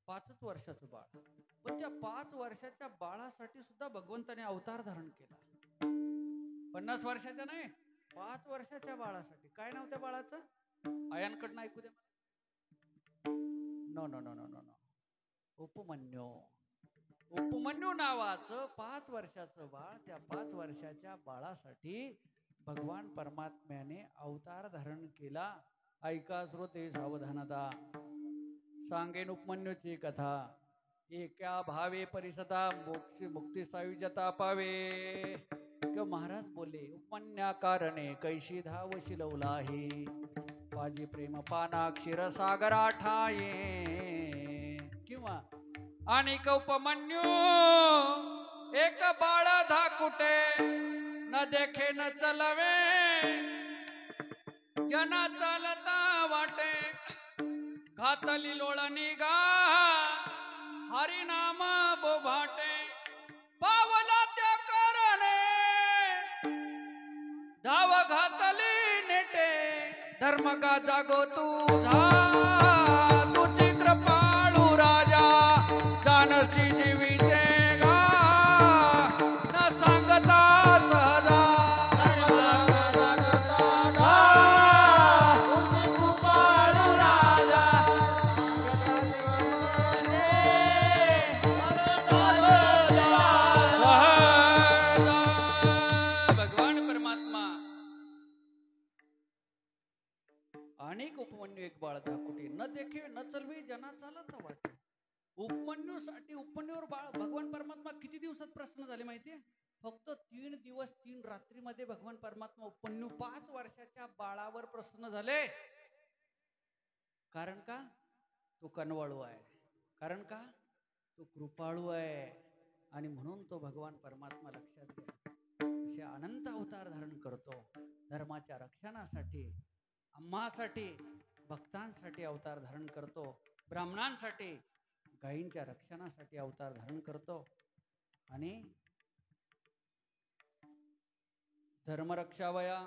5 वर्षाचं बाळ. पण त्या 5 वर्षाच्या बाळासाठी सुद्धा भगवंताने अवतार धारण केला. 50 वर्षाच्या नाही, 5 वर्षाच्या बाळासाठी. काय नाव त्या बाळाचं? आयांकडनं ऐकू दे. No no no no no no Upamanyu. Upamanyu नावाचं 5 वर्षाचं बाळ. त्या 5 वर्षाच्या बाळासाठी भगवान परमात्म्याने अवतार धारण केला. ऐका श्रोते सावधानता, सांगेन उपमन्यूची कथा. एका भावे परिसदा मुक्ती सायुज्यता पावे. किंवा महाराज बोलले, उपमन्या कारणे कैशी धाव शिलवलाही, पाजी प्रेम पाना क्षीरसागरा ठाये. किंवा आणि उपमन्यू एक बाळ धाकुटे, न देखे न चलवे, जना चालता वाटे, घातली लोळ निगा, हरिनाम बोभाटे. पावला त्या कारणे धाव घातली नेटे, धर्म का जागो तुझा. कुठे न देखे न चलवे जना चालत वाटे. उपमन्यूसाठी उपमन्यूवर भगवान परमात्मा किती दिवसात प्रसन्न झाले माहितीये? फक्त 3 दिवस 3 रात्रीमध्ये भगवान परमात्मा उपमन्यू 5 वर्षाच्या बाळावर प्रसन्न झाले. कारण का? तो कनवाळू आहे. कारण का? तो कृपाळू आहे. आणि म्हणून तो भगवान परमात्मा लक्षात घ्या असे अनंत अवतार धारण करतो. धर्माच्या रक्षणासाठी, आम्हासाठी, भक्तांसाठी अवतार धारण करतो. ब्राह्मणांसाठी, गायींच्या रक्षणासाठी अवतार धारण करतो. आणि धर्मरक्षावया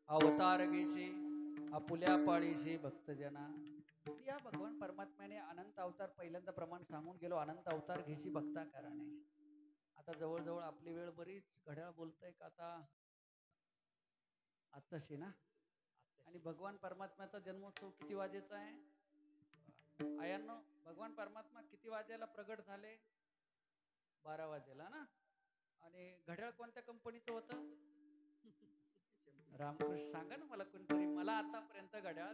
अवतार घेशी आपुल्या पाळीशी भक्तजना. या भगवान परमात्म्याने अनंत अवतार पहिल्यांदा प्रमाण सांगून गेलो. अनंत अवतार घेशी भक्ता कराने. आता जवळजवळ आपली वेळ बरीच घड्याळ बोलतंय का आत्ताशी ना. आणि भगवान परमात्म्याचा जन्मोत्सव किती वाजेचा आहे? आयांनो, भगवान परमात्मा किती वाजेला प्रगट झाले? 12 वाजेला ना. आणि घड्याळ कोणत्या कंपनीचं होतं? रामकृष्ण. सांगा ना मला कोणतरी. मला आतापर्यंत घड्याळ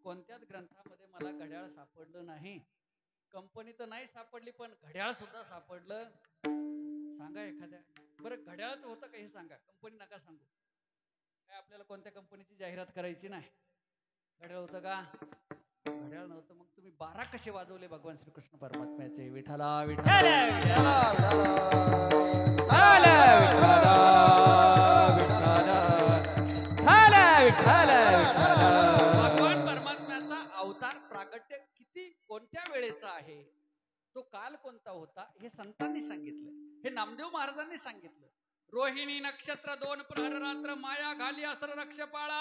कोणत्याच ग्रंथामध्ये मला घड्याळ सापडलं नाही. कंपनी तर नाही सापडली, पण घड्याळ सुद्धा सापडलं. सांगा एखाद्या. बरं, घड्याळच होतं का हे सांगा. कंपनी नका सांगू. काय आपल्याला कोणत्या कंपनीची जाहिरात करायची नाही. घड्याळ होतं का? घड्याळ नव्हतं. मग तुम्ही 12 कसे वाजवले भगवान श्रीकृष्ण परमात्म्याचे? विठाला विठाला भगवान परमात्म्याचा अवतार प्रागट्य किती कोणत्या वेळेचा आहे, तो काल कोणता होता, हे संतांनी सांगितलं. हे नामदेव महाराजांनी सांगितलं. रोहिणी नक्षत्र 2 प्रहर रात्र माया घाली असर रक्ष पाळा.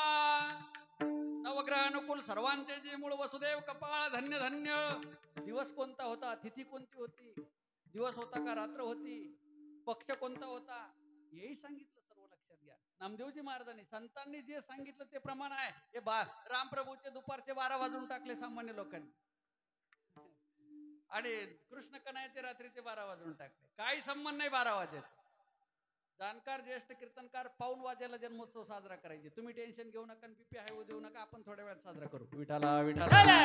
नवग्रह अनुकूल सर्वांचे जे मूळ वसुदेव कपाळ. धन्य धन्य. दिवस कोणता होता? तिथी कोणती होती? दिवस होता का रात्र होती? पक्ष कोणता होता? हेही सांगितलं. सर्व लक्षात घ्या. नामदेवजी महाराजांनी संतांनी जे सांगितलं ते प्रमाण आहे. हे रामप्रभूचे दुपारचे 12 वाजून टाकले सामान्य लोकांनी. आणि कृष्ण कन्हैयाचे रात्रीचे 12 वाजून टाकले. काही संबंध नाही 12 वाजायचा. जाणकार ज्येष्ठ कीर्तनकार 1:15 वाजेला जन्मोत्सव साजरा करायचे. तुम्ही टेन्शन घेऊ नका, बीपी हाय देऊ नका. आपण थोड्या वेळात साजरा करू. विठाला विठाला